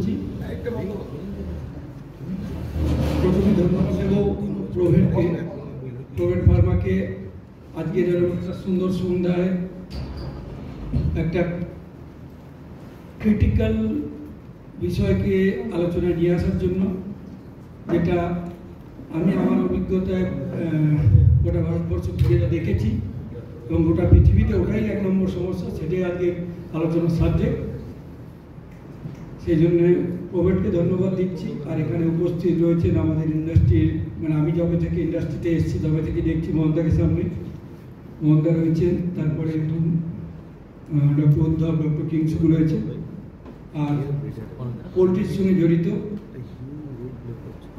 করছি। প্রথমে ধন্যবাদ দেব প্রভেট ফার্মাকে আজকের একটা সুন্দর সন্ধ্যায় একটা ক্রিটিক্যাল বিষয়কে আলোচনায় নিয়ে আসার জন্য, যেটা আমি আমার অভিজ্ঞতায় গোটা ভারতবর্ষ যেটা দেখেছি এবং গোটা পৃথিবীতে ওটাই 1 নম্বর সমস্যা, সেটাই আজকে আলোচনার সাবজেক্ট। সেই জন্য প্রভেটকে ধন্যবাদ দিচ্ছি। আর এখানে উপস্থিত রয়েছেন আমাদের ইন্ডাস্ট্রির, মানে আমি যবে থেকে ইন্ডাস্ট্রিতে এসেছি তবে থেকে দেখছি মোহনদাকে সামনে মোহনদা রয়েছেন, তারপরে ডক্টর উদ্ধব, ডক্টর কিংসু রয়েছে, আর পোলট্রির সঙ্গে জড়িত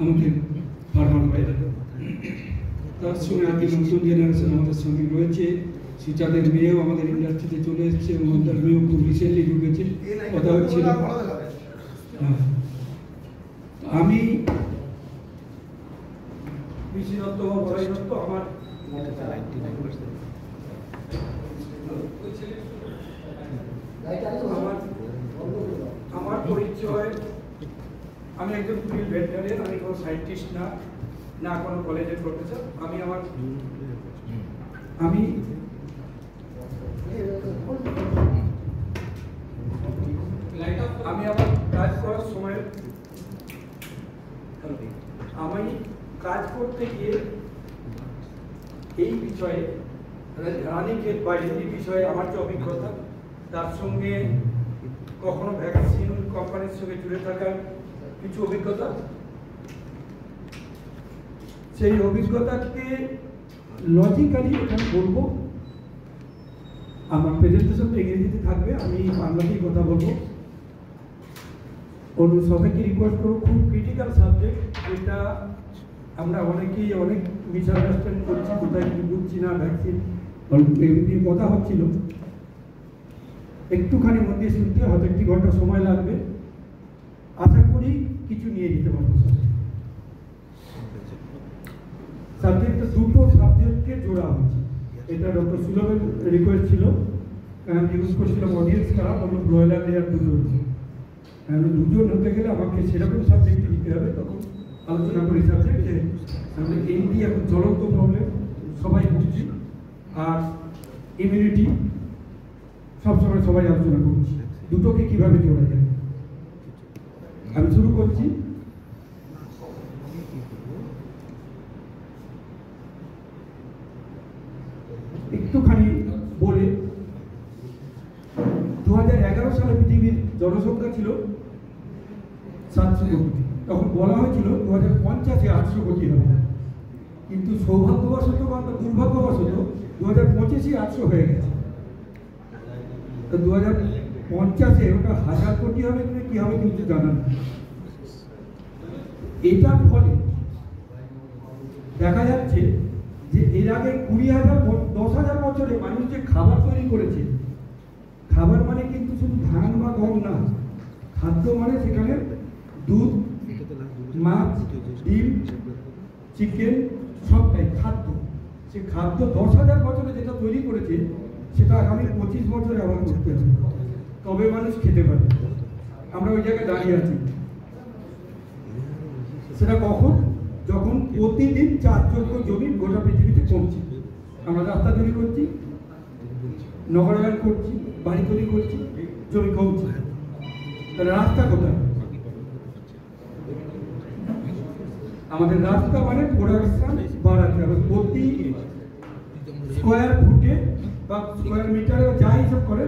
আমাদের ফার্মার ভাইরা, তার সঙ্গে আগে নতুন জেনারেশন আমাদের সঙ্গে রয়েছে। সুচাঁদের মেয়েও আমাদের ইন্ডাস্ট্রিতে চলে এসেছে, মোহনদার মেয়েও খুব রিসেন্টলি ঢুকেছে, কথা হচ্ছিল। আমি পিসি দত্ত বা বলাই দত্ত, আমার পরিচয়, আমি একজন ফিল্ড ভেটেরিয়ান, আমি কোনো সায়েন্টিস্ট না কোনো কলেজের প্রফেসর। আমি আমার কাজ করার সময় আমি কাজ করতে গিয়ে এই বিষয়ে রানীক্ষেত বাইরে এই বিষয়ে আমার যে অভিজ্ঞতা, তার সঙ্গে কখনো ভ্যাকসিন কোম্পানির সঙ্গে জুড়ে থাকার কিছু অভিজ্ঞতা, সেই অভিজ্ঞতাকে লজিক্যালি এখানে বলবো। আমার প্রেজেন্টেশনটা ইংরেজিতে থাকবে, আমি বাংলাতেই কথা বলবো। সবাইকে রিকোয়েস্ট করবো, খুব ক্রিটিক্যাল সাবজেক্ট, যেটা আমরা অনেকেই অনেক মিসআন্ডারস্ট্যান্ড করছি, কোথায় কি বুঝছি না। ভ্যাকসিন নিয়ে কথা হচ্ছিল, একটুখানি মন দিয়ে শুনতে, হয়তো 1 ঘন্টা সময় লাগবে। আশা করি কিছু নিয়ে যেতে পারবো। সাবজেক্টটা দুটো সাবজেক্টকে জোড়া হচ্ছে, এটা ডক্টর সুলভের রিকোয়েস্ট ছিল। আমি ইউজ করছিলাম অডিয়েন্স কারা বললো ব্রয়লার লেয়ার দুজন হতে গেলে আমাকে সেরকম সাবজেক্টে নিতে হবে। তখন আলোচনা করি সাবজেক্টে আমরা এই এখন জ্বলন্ত প্রবলেম সবাই বুঝছি, আর ইমিউনিটি সবসময় সবাই আলোচনা করছি, দুটোকে কিভাবে জোড়া যায়। আমি শুরু করছি। একটুখানি বলে, 2011 সালে পৃথিবীর জনসংখ্যা ছিল 700 কোটি। তখন বলা হয়েছিল 2050-এ 800 কোটি হবে, কিন্তু সৌভাগ্যবশত বা দুর্ভাগ্যবশত 2025-এ 800 হয়ে গেছে। তো 2050-এ ওটা 1000 কোটি হবে কি হবে কিন্তু জানা নেই। এটার ফলে দেখা যাচ্ছে যে এর আগে 10,000 বছরে মানুষ যে খাবার তৈরি করেছে, খাবার মানে কিন্তু শুধু ধান বা গম না, খাদ্য মানে সেখানে দুধ, মাছ, ডিম, চিকেন সবটাই খাদ্য। সে খাদ্য 10,000 বছরে যেটা তৈরি করেছে সেটা আগামী 25 বছরে আবার করতে হবে, তবে মানুষ খেতে পারে। আমরা ওই জায়গায় দাঁড়িয়ে আছি। সেটা কখন? যখন প্রতিদিন 4 জমি গোটা পৃথিবীতে কমছে। আমরা রাস্তা তৈরি করছি, নগরায়ণ করছি, বাড়ি তৈরি করছি, জমি কমছে। তাহলে রাস্তা কোথায়? আমাদের রাস্তা মানে প্রোডাকশন বাড়াতে হবে। প্রতি স্কোয়ার ফুটে বা স্কোয়ার মিটারে যা হিসাব করে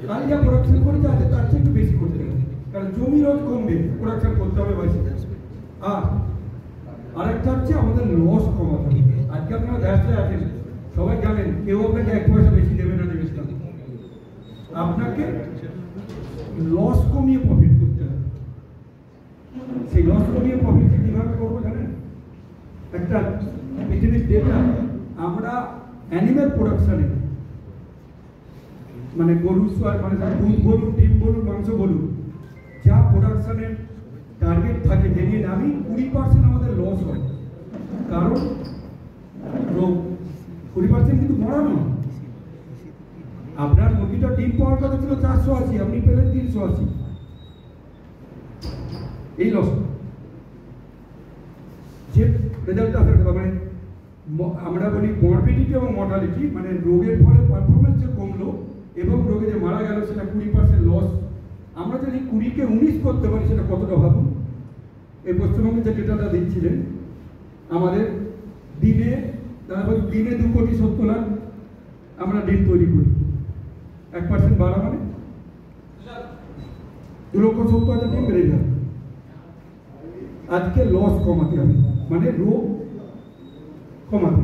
তাই যা প্রোডাকশন করে যাচ্ছে তার চেয়ে একটু বেশি করতে হবে, কারণ জমি রোজ কমবে, প্রোডাকশন করতে হবে বেশি। আর আরেকটা হচ্ছে আমাদের লস কমাতে হবে। আজকে আপনারা ব্যবসায় আছেন, সবাই জানেন কেউ আপনাকে 1 পয়সা বেশি দেবে না, দেবে না। আপনাকে লস কমিয়ে প্রফিট করতে হবে। সেই লস কমিয়ে প্রফিট কিভাবে করবো জানেন? একটা পৃথিবীর ডেটা, আমরা অ্যানিম্যাল প্রোডাকশনে মানে গরু, মানে দুধ বলুন, ডিম বলুন, মাংস বলুন, যা প্রোডাকশনের টার্গেট থাকে জেনে আমি 20% আমাদের লস হয়। কারণ রোগ 20% কিন্তু মরা নয়। আপনার মুরগিটা ডিম পাওয়ার কথা ছিল 480, আপনি পেলেন 380। এই লস যে রেজাল্ট আসার কথা, মানে আমরা বলি মরবিডিটি এবং মর্টালিটি, মানে রোগের ফলে পারফরমেন্স যে কমলো এবং রোগে যে মারা গেল সেটা 20% লস। আমরা যদি 20-কে 19 করতে পারি সেটা কতটা ভাবুন। এই পশ্চিমবঙ্গে যে ডেটাটা দিচ্ছিলেন, আমাদের দিনে 2,70,00,000 আমরা ডিম তৈরি করি, 1% বাড়া মানে 2,70,000 ডিম বেড়ে যাবে। আজকে লস কমাতে হবে, মানে রোগ কমাতে।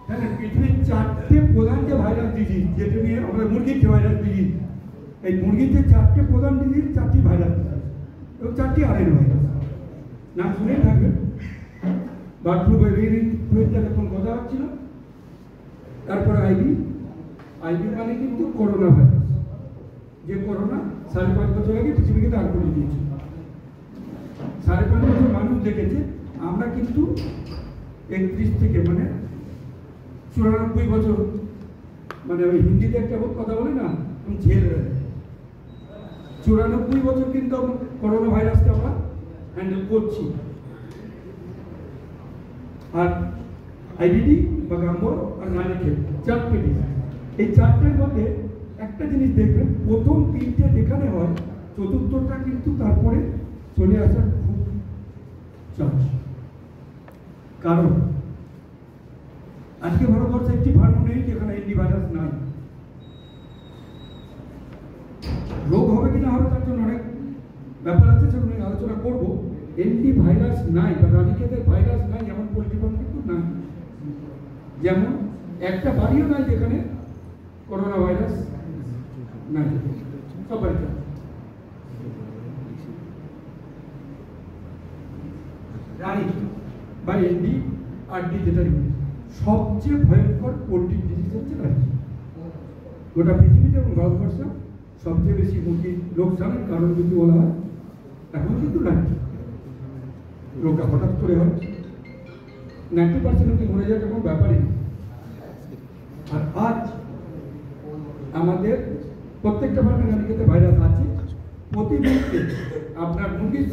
হ্যাঁ, পৃথিবীর 4টে প্রধান যে ভাইরাস ডিজিজ, যেটা নিয়ে আমরা মুরগির যে ভাইরাস ডিজিজ, এই মুরগির যে 4টে প্রধান ডিজিজ, 4টি ভাইরাস এবং 4টি আরএনএ ভাইরাস, নাম শুনে থাকবেন। বার্ড ফ্লু, ইনফ্লুয়েঞ্জা যখন কথা হচ্ছিল, তারপরে আইভি মানে কিন্তু করোনা ভাইরাস, যে করোনা 5.5 বছর আগে পৃথিবীকে দাঁড় করিয়ে দিয়েছে। 5.5 বছর মানুষ দেখেছে। আমরা কিন্তু 31 থেকে মানে 94 বছর, মানে ওই হিন্দিতে একটা কথা বলি না, ঝেল 94 বছর কিন্তু করোনা ভাইরাসকে আমরা হ্যান্ডেল করছি। আর আইডিডি বা গাম্বর আর রানীক্ষেত, 4টে ডিজিজ। এই 4টের মধ্যে একটা জিনিস দেখবেন, প্রথম 3টে যেখানে হয়, চতুর্থটা কিন্তু তারপরে চলে আসার খুব চান্স। কারণ আজকে ভারতবর্ষে একটি ফার্ম নেই যেখানে এন্টি ভাইরাস নাই। রোগ হবে কিনা হবে তার জন্য অনেক ব্যাপার আছে, সেগুলো নিয়ে আলোচনা করবো। এন্টি ভাইরাস নাই বা রানীক্ষেতের ভাইরাস নাই এমন পোল্ট্রি ফার্ম কিন্তু নাই। যেমন একটা বাড়িও নাই যেখানে করোনা ভাইরাস নাই, সব বাড়িতে। রানী বা এন্ডি আরডি যেটা সবচেয়ে ভয়ঙ্কর পোল্ট্রি ডিজিজ হচ্ছে রানী। গোটা পৃথিবীতে এবং ভারতবর্ষে সবচেয়ে বেশি মুরগির লোকসানের কারণ যদি বলা হয়, এখন কিন্তু রানী। রোগটা হঠাৎ করে হয়, 90% মরে যাওয়ার কোনো ব্যাপারই নেই। আর আজ আমাদের প্রত্যেকটা ফার্মে রানীক্ষেতে ভাইরাস আছে। প্রতি মুহূর্তে আপনার মুরগির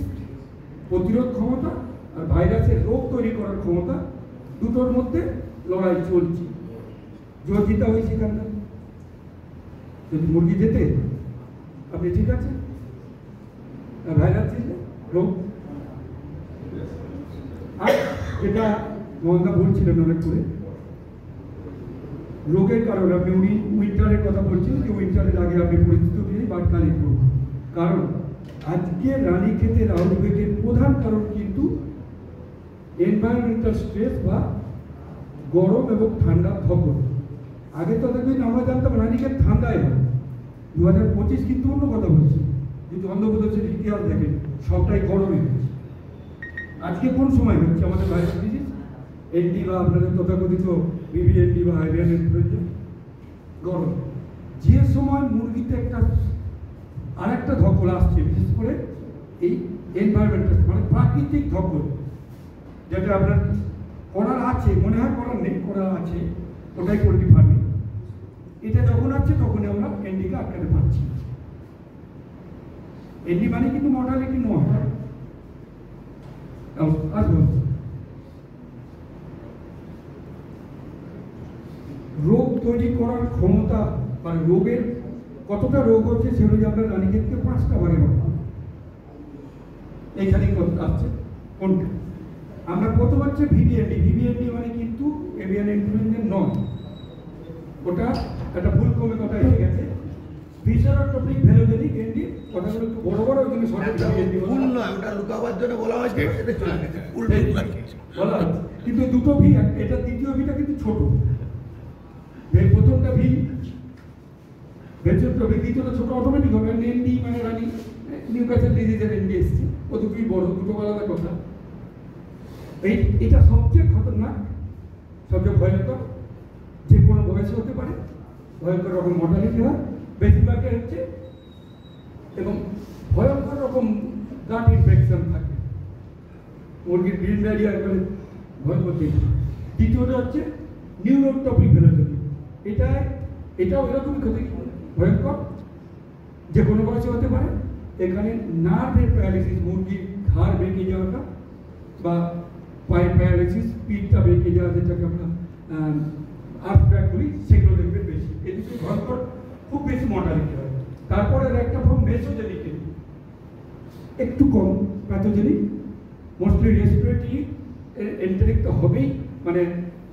প্রতিরোধ ক্ষমতা আর ভাইরাসের রোগ তৈরি করার ক্ষমতা, দুটোর মধ্যে লড়াই চলছে। জোর জিতা হয়েছে এখানটা। যদি মুরগি যেতে আপনি ঠিক আছে, ভাইরাস জিতলে রোগ। আর যেটা মহন্দা বলছিলেন অনেক করে, রোগের কারণ আপনি উইন্টারের কথা বলছেন যে উইন্টারের আগে আপনি পরিচিত দিয়ে বাটকালিক রোগ। কারণ আজকে রানীক্ষেতে রোগের প্রধান কারণ কিন্তু এনভায়রনমেন্টাল স্ট্রেস বা গরম এবং ঠান্ডা ধকল। আগে তো দেখবেন আমরা জানতাম রানীক্ষেত ঠান্ডায় হয়, 2025 কিন্তু অন্য কথা বলছি। কিন্তু অন্ধ্রপ্রদেশের ইতিহাস দেখেন, সবটাই গরমে হচ্ছে। আজকে কোন সময় হচ্ছে আমাদের ভাইরাস ডিজিজ? এনডি বা আপনাদের তথাকথিত বিবিএনডি বা এভিয়ান ইনফ্লুয়েঞ্জা, গরম। যে সময় মুরগিতে একটা আর একটা ধকল আসছে, বিশেষ করে এই এনভায়রনমেন্টাল মানে প্রাকৃতিক ধকল, যেটা আপনার করার আছে, মনে হয় করার নেই, করার আছে, ওটাই পোল্ট্রি ফার্মিং। এটা যখন আছে তখনই আমরা এনডিকে আটকাতে পারছি। এনডি মানে কিন্তু মর্টালিটি নয়। আসবো, রোগ তৈরি করার ক্ষমতা বা রোগের কতটা রোগ হচ্ছে সেগুলো আমরা রানীক্ষেতকে 5টা ভাগে ভাগ করি। এইখানে আসছে কোনটা? আমরা প্রথম হচ্ছে ভিভিএনডি মানে কিন্তু এভিয়ান ইনফ্লুয়েঞ্জা নয়, ওটা একটা ভুল কমে কথা এসে গেছে। ভিসেরোট্রপিক ভ্যালোজেনিক এনডি, কথাগুলো একটু বড় বড়, ওই জন্য সঠিক ভিভিএনডি ভুল নয়, ওটা লুকাবার জন্য বলা হয়েছে, বলা হচ্ছে। কিন্তু দুটো ভি, এটা দ্বিতীয় ভিটা কিন্তু ছোট। প্রথমটা ভি ভেসেরোট্রপিক, দ্বিতীয়টা ছোট, অটোমেটিক হবে। এনডি মানে রানী নিউক্যাসল ডিজিজের এনডি এসছে, ও দুটোই বড়, দুটো আলাদা কথা। এটা সবচেয়ে খতরনাক, সবচেয়ে ভয়ঙ্কর, যে কোনো বয়সে হতে পারে, ভয়ঙ্কর রকম মর্টালিটি হয়, বেশিরভাগের হচ্ছে, এবং ভয়ঙ্কর রকম গাট ইনফেকশন থাকে, মুরগির গ্রিন ডায়রিয়া একবারে ভয়ঙ্কর দিক। দ্বিতীয়টা হচ্ছে নিউরোট্রপিক ভ্যালোজেনিক, এটাও এরকমই ক্ষতি ভয়ঙ্কর, যে কোনো বয়সে হতে পারে, এখানে নার্ভের প্যারালিসিস, মুরগির ঘাড় বেঁকে যাওয়াটা বা পায়ের প্যারালিসিস, পিঠটা বেঁকে যাওয়া, যেটাকে আমরা আর্থব্যাক বলি, সেগুলো দেখবেন বেশি। এই দুটো ভয়ঙ্কর, খুব বেশি মর্টালিটি হয়। তারপরে একটা ফর্ম মেসোজেনিক, একটু কম প্যাথোজেনিক, মোস্টলি রেসপিরেটরি এন্টারিক তো হবেই, মানে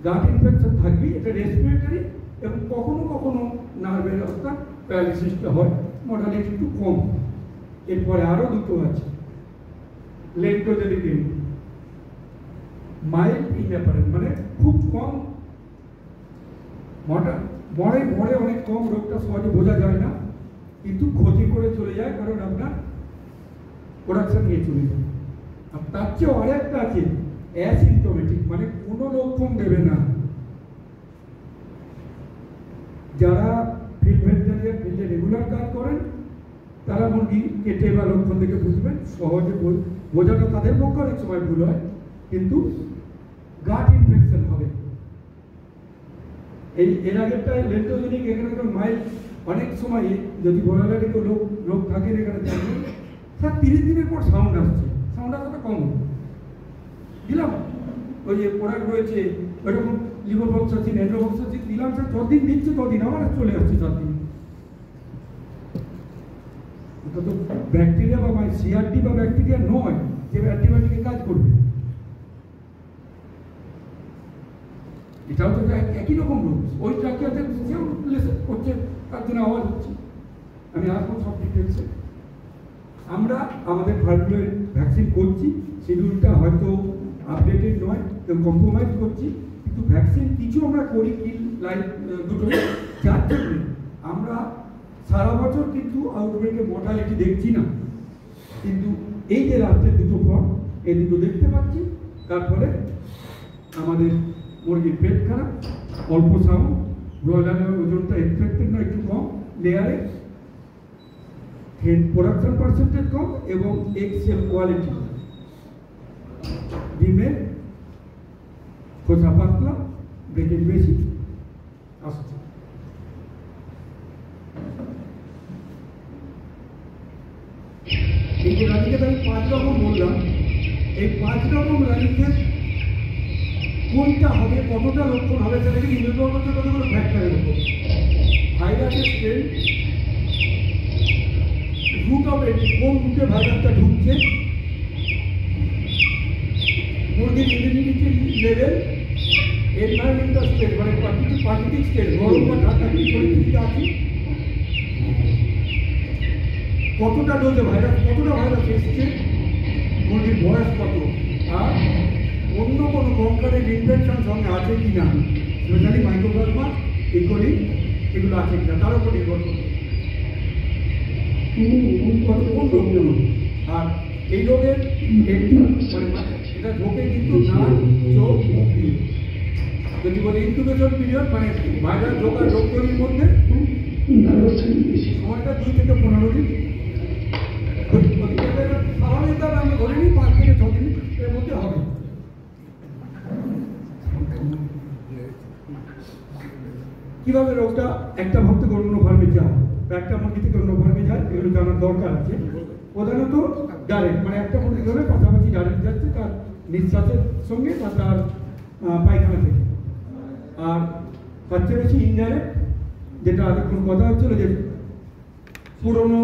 গাট ইনফেকশন থাকবেই, এটা রেসপিরেটরি, এবং কখনো কখনো নার্ভের অর্থাৎ প্যারালিসিসটা হয়, মর্টালিটি একটু কম। এরপরে আরো দুটো আছে, লেন্টোজেনিক, মাইল্ড ইনঅ্যাপারেন্ট, মানে খুব কম মরে অনেক কম, রোগটা সহজে বোঝা যায় না, কিন্তু ক্ষতি করে চলে যায়, কারণ আপনার প্রোডাকশন নিয়ে চলে যায়। আর তার চেয়েও আরেকটা আছে অ্যাসিম্পটোমেটিক, মানে কোনো লক্ষণ দেবে না। যারা ফিল্ড ভেটেরিনারিয়ান ফিল্ডে রেগুলার কাজ করেন তারা মুরগি কেটে বা লক্ষণ দেখে বুঝবেন, সহজে বোঝাটা তাদের পক্ষে অনেক সময় ভুল হয়, কিন্তু গাট ইনফেকশন হবে। এর আগেরটা লেন্টোজেনিক, এখানে মাইল্ড, অনেক সময় যদি ব্রয়লারে কেউ রোগ থাকে এখানে দেখবেন স্যার 30 দিনের পর সাউন্ড আসছে, সাউন্ড আসাটা কম দিলাম, ওই যে প্রোডাক্ট রয়েছে ওইরকম লিভোফ্লক্সাসিন, এন্ড্রোফ্লক্সাসিন দিলাম, স্যার যতদিন দিচ্ছে ততদিন আবার চলে আসছে 4 দিন। এটা তো ব্যাকটেরিয়া বা সিআরটি বা ব্যাকটেরিয়া নয় যে অ্যান্টিবায়োটিকে কাজ করবে, এটাও তো একই রকম রোগ, ওই ট্রাকিয়াতে করছে, তার জন্য আওয়াজ হচ্ছে। আমি আসবো সব ডিটেলসে। আমরা আমাদের ফার্মগুলোর ভ্যাকসিন করছি, শিডিউলটা হয়তো আপডেটেড নয়, কেউ কম্প্রোমাইজ করছি, কিন্তু ভ্যাকসিন কিছু আমরা করি, কিল লাইফ দুটো, যার জন্য আমরা সারা বছর কিন্তু আউটব্রেকের মর্টালিটি দেখছি না, কিন্তু এই যে রাত্রের দুটো ফর্ম, এই দুটো দেখতে পাচ্ছি, তারপরে আমাদের মুরগির পেট খারাপ, অল্প সাউন্ড, ব্রয়লারের ওজনটা এক্সপেক্টেড না, একটু কম, লেয়ারে প্রোডাকশন পার্সেন্টেজ কম, এবং এক্সেল কোয়ালিটি, ডিমের খোসা পাতলা, ব্রেকেট বেশি আসছে। এই যে রানীকে আমি 5 রকম বললাম, এই 5 রকম রানীকে কোনটা হবে, কতটা লক্ষণ হবে, সেটাকে নির্ভর করতে কতগুলো ফ্যাক্টরের উপর। ভাইরাসের স্ট্রেন, রুট অফ এন্ট্রি, কোন রুটে ভাইরাসটা ঢুকছে, মুরগির ইমিউনিটি লেভেল, এনভায়রনমেন্টাল স্টেট, মানে প্রাকৃতিক স্টেট, গরম বা ঠান্ডা কি পরিস্থিতিতে আছে, কতটা ডোজে ভাইরাস, কতটা ভাইরাস এসছে, মুরগির বয়স কত, আর অন্য কোনো কঙ্কারের ইনফেকশন সঙ্গে আছে কি না, স্পেশালি মাইক্রোপ্লাজমা, ইকোলি, এগুলো আছে কিনা, তার উপর নির্ভর করবে কোন রোগ যেমন। আর এই রোগের এটা ঢোকে কিন্তু নাক, চোখ, মুখ দিয়ে। যদি বলি ইনকিউবেশন পিরিয়ড, মানে ভাইরাস ঢোকার রোগ তৈরির মধ্যে সময়টা 2 থেকে 15 দিন। স্বাভাবিকভাবে আমরা ধরে নিই 5 থেকে 6 দিন এর মধ্যে হবে। কিভাবে রোগটা একটা ভাব থেকে অন্য ফার্মে যায় বা একটা মুরগি থেকে অন্য ফার্মে যায়, এগুলো জানার দরকার আছে। প্রধানত ডাইরেক্ট, মানে একটা মুরগি ধরে পাশাপাশি ডাইরেক্ট যাচ্ছে তার নিঃশ্বাসের সঙ্গে বা তার পায়খানা থেকে। আর সবচেয়ে বেশি ইনডাইরেক্ট, যেটা এতক্ষণ কথা হচ্ছিল যে পুরোনো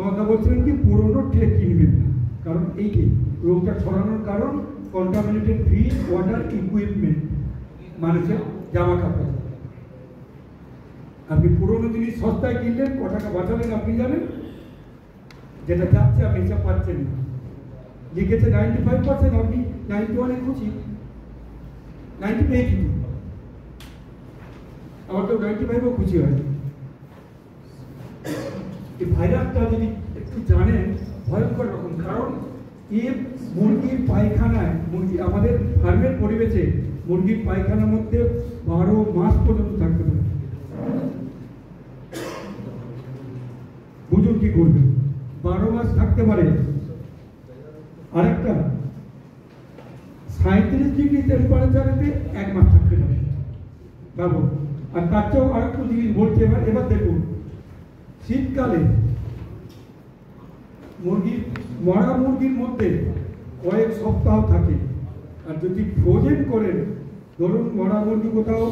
মজা বলছিলেন কি পুরোনো ট্রে কিনবেন না, কারণ এই যে রোগটা ছড়ানোর কারণ কন্টামিনেটেড ফিড, ওয়াটার, ইকুইপমেন্ট, মানুষের জামা কাপড়। আপনি পুরোনো জিনিস সস্তায় কিনলেন, ক টাকা বাঁচালেন আপনি জানেন, যেটা যাচ্ছে আপনি হিসাব পাচ্ছেন না। লিখেছে 95%, আপনি 91-এ খুশি, 90 পেয়ে কিন্তু আমার তো 95-ও খুশি হয়। এই ভাইরাসটা যদি একটু জানেন, ভয়ঙ্কর রকম, কারণ এর মুরগির পায়খানায়, মুরগি আমাদের ফার্মের পরিবেশে মুরগির পায়খানার মধ্যে 12 মাস পর্যন্ত থাকতে পারে। বুঝুন কি করবে, 12 মাস থাকতে পারে। আরেকটা 37 ডিগ্রি টেম্পারেচারেতে 1 মাস থাকতে পারে ভাবো। আর তার চেয়েও আরেকটু জিনিস বলছে, এবার দেখুন, শীতকালে মরা মুরগির মধ্যে কয়েক সপ্তাহ থাকে। আর যদি ফ্রোজেন করেন, ধরুন মরা মুরগি কোথাও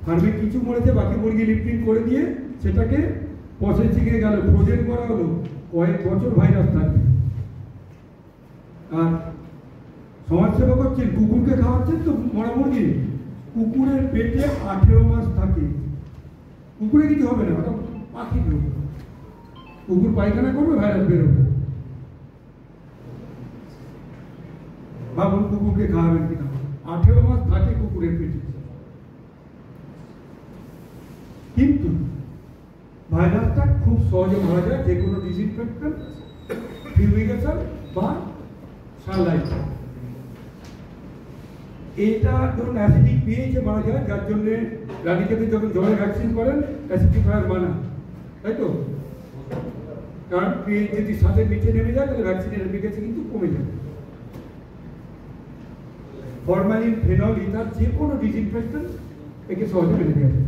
ফার্মে কিছু মরেছে, বাকি মুরগি লিফটিং করে দিয়ে সেটাকে প্রসেসিংয়ে গেল, ফ্রোজেন করা হলো, কয়েক বছর ভাইরাস থাকবে। আর সমাজসেবা করছেন, কুকুরকে খাওয়াচ্ছেন তো মরা মুরগি, কুকুরের পেটে 18 মাস থাকে। কুকুরে কিছু হবে না, ওটা পাখির রোগ। কুকুর পায়খানা করবে, ভাইরাস বেরোবে। ভাবুন কুকুরকে খাওয়াবেন কিনা, 18 মাস থাকে কুকুরের পেটে। কিন্তু ভাইরাসটা খুব সহজে মারা যায়, যে কোনো ডিসইনফেকশন, ফিউমিগেশন বা সানলাইট। এটা ধরুন অ্যাসিডিক পেয়েছে মারা যায়, যার জন্য রানীক্ষেতে যখন জ্বরের ভ্যাকসিন করেন অ্যাসিডিফায়ার মানা, তাই তো? কারণ পিএইচ যদি স্বাদের নিচে নেমে যায় তাহলে ভ্যাকসিনের এফিকাসি কিন্তু কমে যাবে। ফরমালিন, ফেনল, ইথার, যে কোনো ডিসইনফেকশন একে সহজে মেনে দেওয়া যায়।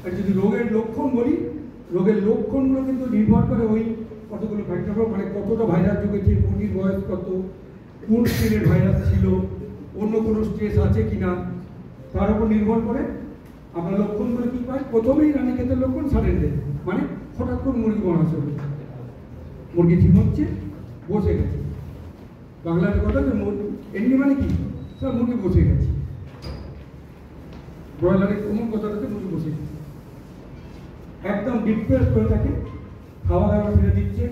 আর যদি রোগের লক্ষণ বলি, রোগের লক্ষণগুলো কিন্তু নির্ভর করে ওই কতগুলো ফ্যাক্টর, মানে কতটা ভাইরাস ঢুকেছে, মুরগির বয়স কত, কোন স্ট্রেনের ভাইরাস ছিল, অন্য কোনো স্ট্রেস আছে কিনা, তার উপর নির্ভর করে আমরা লক্ষণগুলো কি পাই। প্রথমেই রানীক্ষেতের লক্ষণ সাডেন ডেথ, মানে হঠাৎ করে মুরগি মরা চলে, মুরগি ঝিমোচ্ছে, বসে গেছে। বাংলাতে কথা যে এমনি মানে কি, স্যার মুরগি বসে গেছে। ব্রয়লারের কোন কথাটাতে মুরগি বসে গেছে, একদম ডিপ্রেস করে থাকে, খাওয়া দাওয়া ছেড়ে দিচ্ছে,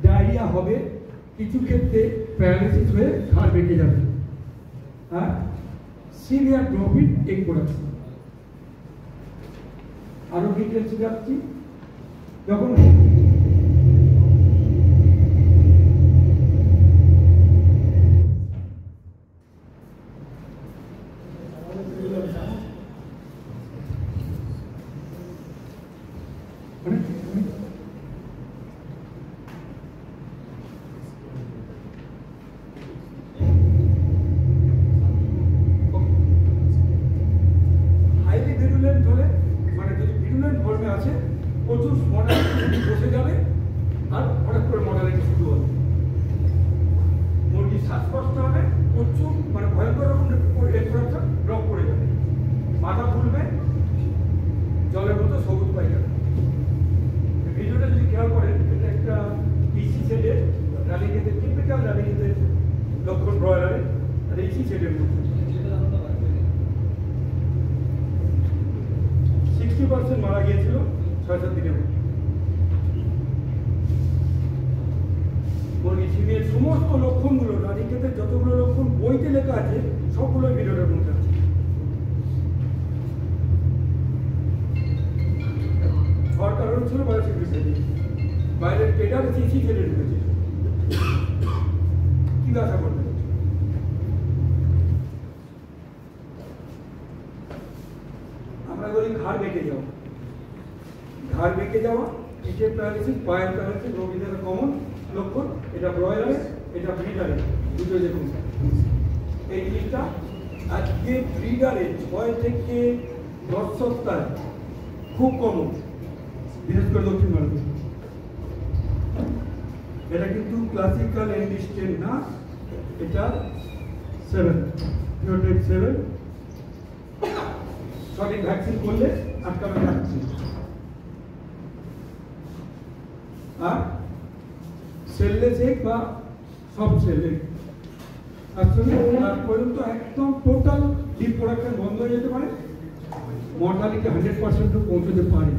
ডায়রিয়া হবে, কিছু ক্ষেত্রে প্যারালাইসিস হয়ে ঘাড় বেঁকে যাবে, আর severe drop in egg production. আরো ডিটেলসে যাচ্ছি, যখন প্রচুর মর্টালিটি বসে যাবে, আর হঠাৎ করে মর্টালিটি শুরু হবে, মুরগির শ্বাসকষ্ট হবে, প্রচুর মানে ভয়ঙ্কর রকম প্রোডাকশন ড্রপ করে যাবে, মাথা ফুলবে, জলের মতো সবুজ পাই যাবে। ভিডিওটা যদি খেয়াল করেন, এটা একটা ইসি সেটের রানীক্ষেতের, টিপিক্যাল রানীক্ষেতের লক্ষণ ব্রয়লারে, আর ইসি সেটের মধ্যে 60% মারা গিয়েছিল 6-7 দিনের মধ্যে। মুরগি ঝিমিয়ে সমস্ত লক্ষণগুলো, রানীক্ষেতের যতগুলো লক্ষণ বইতে লেখা আছে সবগুলো ভিডিওটার মধ্যে আছে। হওয়ার কারণ ছিল বায়োসিকিউরিটি, বাইরের পেটার চিঠি ছেড়ে ঢুকেছে, কি আশা করবে? আমরা বলি ঘাড় বেঁকে যাওয়া, ঘাড় বেঁকে যাওয়া, পিঠের প্যারালাইসিস, পায়ের প্যারালাইসিস রোগীদের কমন লক্ষণ। এটা ব্রয়লারে, এটা ব্রিডারে, দুটো দেখুন। এই জিনিসটা আজকে ব্রিডারে 6 থেকে 10 সপ্তাহে খুব কমন, বিশেষ করে দক্ষিণ ভারতে। এটা কিন্তু ক্লাসিক্যাল এন্ডিস্টেন না, এটা 7 সঠিক ভ্যাকসিন করলে আটকানো যাচ্ছে। আর সেললেস এগ বা সব সেল এগ আসলে তার পর্যন্ত একদম টোটাল ডিপ প্রোডাকশন বন্ধ হয়ে যেতে পারে, মর্টালিটি 100% পৌঁছতে পারে।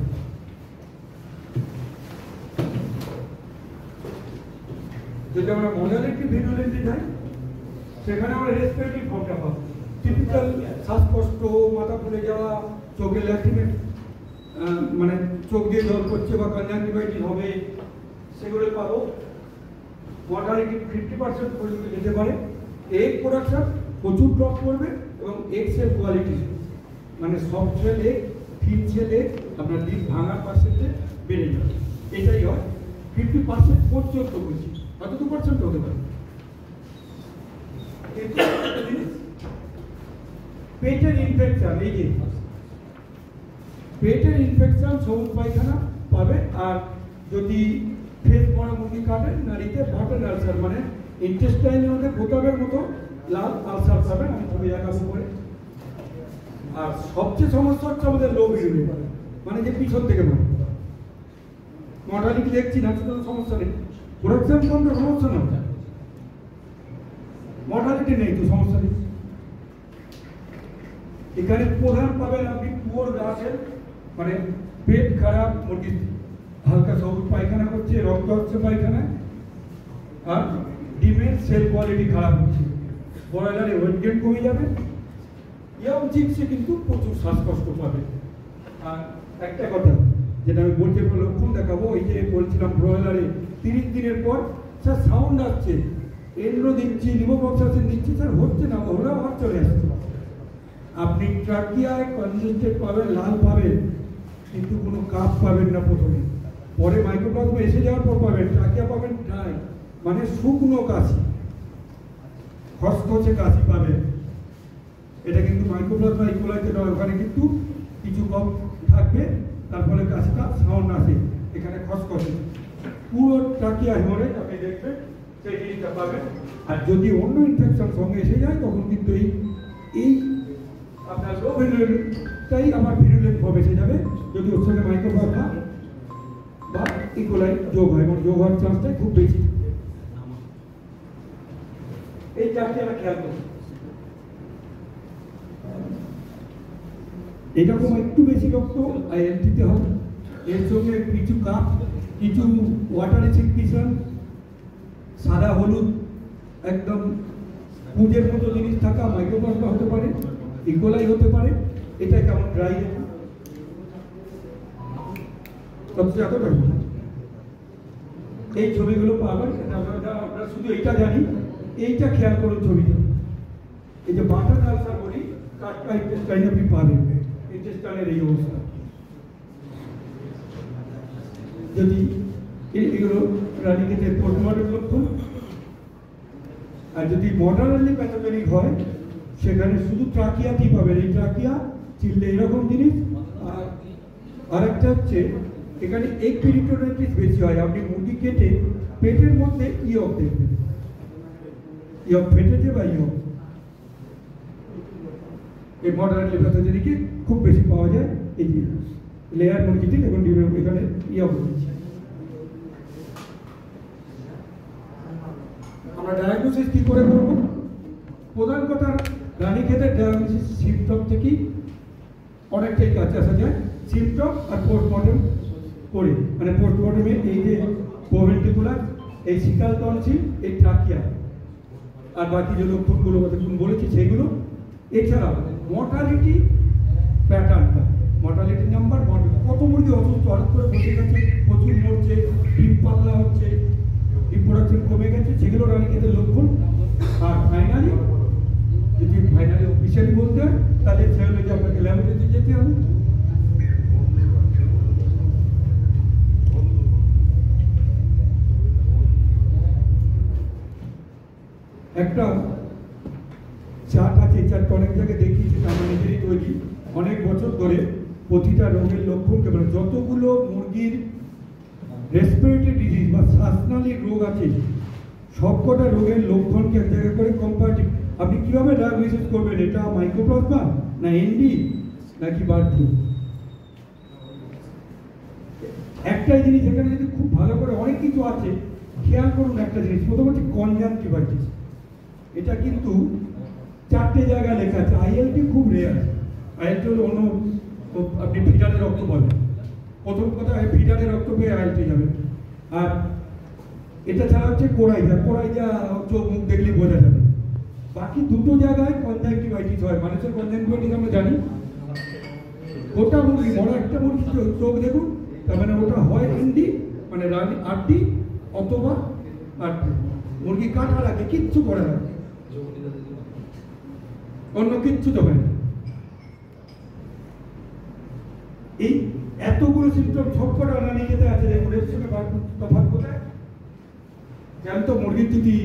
যদি আমরা মর্টালিটি ভিরুলেন্টে যাই, সেখানে আমরা রেসপিরেটরি ফর্মটা পাবো, টিপিক্যাল শ্বাসকষ্ট, মাথা ফুলে যাওয়া, চোখের ল্যাক্রিমেট, মানে চোখ দিয়ে জল পড়ছে বা কনজাংটিভাইটিস হবে, সেগুলো পাবো। মর্টালিটি 50% পর্যন্ত যেতে পারে। এগ প্রোডাকশন প্রচুর ড্রপ করবে, এবং এগ সেল কোয়ালিটি, মানে soft shell egg, thin shell egg, আপনার ডিম ভাঙার পার্সেন্টে বেড়ে যাবে। এটাই হয় 50% পর্যন্ত বলছি, হয়তো 2% হতে পারে। পেটের ইনফেকশন, এই যে পেটের ইনফেকশন, সবুজ পায়খানা পাবে। আর যদি ফেস মরা মুরগি কাটেন নারীতে বাটার আলসার, মানে ইন্টেস্টাইনের মধ্যে বোতামের মতো লাল আলসার পাবেন। আমি ছবি দেখাবো পরে। আর সবচেয়ে সমস্যা হচ্ছে আমাদের লো ভিডিও, মানে যে পিছন থেকে মানে মর্টালিটি দেখছি না, সেটা সমস্যা নেই। প্রোডাকশন কমটা সমস্যা না, মর্টালিটি নেই তো সমস্যা নেই। এখানে প্রধান পাবেন আপনি পুয়ার গাছের, মানে পেট খারাপ মুরগি, হালকা সবুজ পায়খানা করছে, রক্ত হচ্ছে পায়খানায়, আর ডিমের সেল কোয়ালিটি খারাপ হচ্ছে, ব্রয়লারে ওয়েট গেইন কমে যাবে, ইয়ং চিক্সে কিন্তু প্রচুর শ্বাসকষ্ট পাবে। আর একটা কথা যেটা আমি বলতে লক্ষণ দেখাবো, ওই যে বলছিলাম ব্রয়লারে 30 দিনের পর স্যার সাউন্ড আসছে, এন্ড্রো দিচ্ছি, নিমোবক্সাসিন দিচ্ছি, স্যার হচ্ছে না, ওরা আবার চলে আসছে। আপনি ট্রাকিয়ায় কনজেস্টেড পাবেন, লাল পাবেন, কিন্তু কোনো কাপ পাবেন না প্রথমে, পরে মাইক্রোপ্লাজমা এসে যাওয়ার পর পাবেন ট্রাকিয়া পাবেন ড্রাই, মানে শুকনো কাশি, খসখসে কাশি পাবেন। এটা কিন্তু মাইক্রোপ্লাজমা ইকোলাইতে নয়, ওখানে কিন্তু কিছু কম থাকবে, তারপরে কাশিটা সাউন্ড আসে, এখানে খসখসে। পুরো ট্রাকিয়া হেমোরেজ আপনি দেখবেন, সেই জিনিসটা পাবেন। আর যদি অন্য ইনফেকশন সঙ্গে এসে যায় তখন কিন্তু এই আপনার লো ভ্যালুটাই আমার ভিরুলেন্ট ভাবে এসে যাবে, যদি ওর সঙ্গে মাইক্রোপ্লাজমা বা ইকোলাই যোগ হয়, এবং যোগ হওয়ার চান্সটাই খুব বেশি। এই চারটি আমরা খেয়াল করি। এরকম একটু বেশি রক্ত আইএল দিতে হবে, এর সঙ্গে কিছু কাপ, কিছু ওয়াটার এক্সিকিউশন, সাদা হলুদ একদম পুজের মতো জিনিস থাকা, মাইক্রোপ্লাজমা হতে পারে, ইকোলাই হতে পারে। এটা কেমন ড্রাই, এই ছবিগুলো পাবেন। আমরা শুধু এইটা জানি, এইটা খেয়াল করুন ছবিটা, এই যে বাটার আলসার বলি, কাটকা ইন্টেস্টাইন আপনি পাবেন, ইন্টেস্টাইনের এই অবস্থা। যদি এগুলো রানীক্ষেতের পোস্টমর্টম লক্ষণ। আর যদি মডারেটলি প্যাথোজেনিক হয়, সেখানে শুধু ট্রাকিয়াতেই পাবেন, এই ট্রাকিয়া চিল্লে এরকম জিনিস। আর আরেকটা হচ্ছে এখানে এক পেরিটোনাইটিস বেশি হয়। আপনি মুরগি কেটে পেটের মধ্যে ইয়ক দেখবেন, ইয়ক ফেটেছে বা ইয়ক, এই মডারেটলি প্যাথোজেনিকে খুব বেশি পাওয়া যায় এই যে লেয়ার মুরগিতে, এবং এখানে ইয়ক হচ্ছে। আমরা ডায়াগনোসিস কি করে করব? প্রধান কথা, রানীক্ষেতের ডায়াগনোসিস সিমটম থেকেই অনেকটাই কাছে আসা যায়। সিমটম আর পোস্টমর্টম করে, মানে পোস্টমর্টমে এই যে পোভেন্ট্রিকুলার, এই সিকাল টনসিল, এই ট্রাকিয়া, আর বাকি যে লক্ষণগুলো বলেছি সেগুলো। এছাড়াও মর্টালিটি প্যাটার্নটা, মর্টালিটি নাম্বার, কত মুরগি অসুস্থ, হঠাৎ করে বসে গেছে, প্রচুর মরছে, ডিম পাতলা হচ্ছে, প্রোডাকশন কমে গেছে, সেগুলো রানীক্ষেতের লক্ষণ। আর ফাইনালি যদি ফাইনালি অফিসিয়ালি বলতে হয়, তাহলে সে হলো যে আপনাকে ল্যাবরেটরিতে যেতে হবে। একটা চার্ট আছে, চার্ট অনেক জায়গায় দেখিয়েছি, আমার নিজেরই তৈরি, অনেক বছর ধরে প্রতিটা রোগের লক্ষণকে, মানে যতগুলো মুরগির রেসপিরেটরি ডিজিজ বা শ্বাসনালীর রোগ আছে, সবকটা রোগের লক্ষণকে এক জায়গায় করে কম্পারেটিভ। আপনি কিভাবে ডায়াগনোসিস করবেন, এটা মাইক্রোপ্লাজমা না এনডি নাকি বার্ড ফ্লু? একটাই জিনিস এখানে যদি খুব ভালো করে, অনেক কিছু আছে, খেয়াল করুন একটা জিনিস। প্রথম হচ্ছে কনজাংটিভাইটিস, এটা কিন্তু 4টে জায়গায় লেখা আছে। আইএলটি খুব রেয়ার, আইএলটি হলো অন্য, আপনি ফিডারের রক্ত বলেন, প্রথম কথা ফিডারের রক্ত পেয়ে আইএলটি যাবে। আর এটা ছাড়া হচ্ছে কোরাইজা, কোরাইজা চোখ মুখ দেখলে বোঝা যাবে। বাকি দুটো জায়গায় কনজাংটিভাইটিস হয়। মানুষের কনজাংটিভাইটিস আমরা জানি, গোটা মুরগি, বড় একটা মুরগি চোখ দেখুন, তার মানে ওটা হয় এনডি, মানে রানী আরডি, অথবা আরডি। মুরগি কাটার আগে কিচ্ছু করে না, অন্য কিচ্ছু দেবে না। এই এতগুলো সিমটম সবকটা রানীক্ষেতে আছে, দেখুন এর সঙ্গে তফাৎ কোথায়? জ্যান্ত মুরগির যদি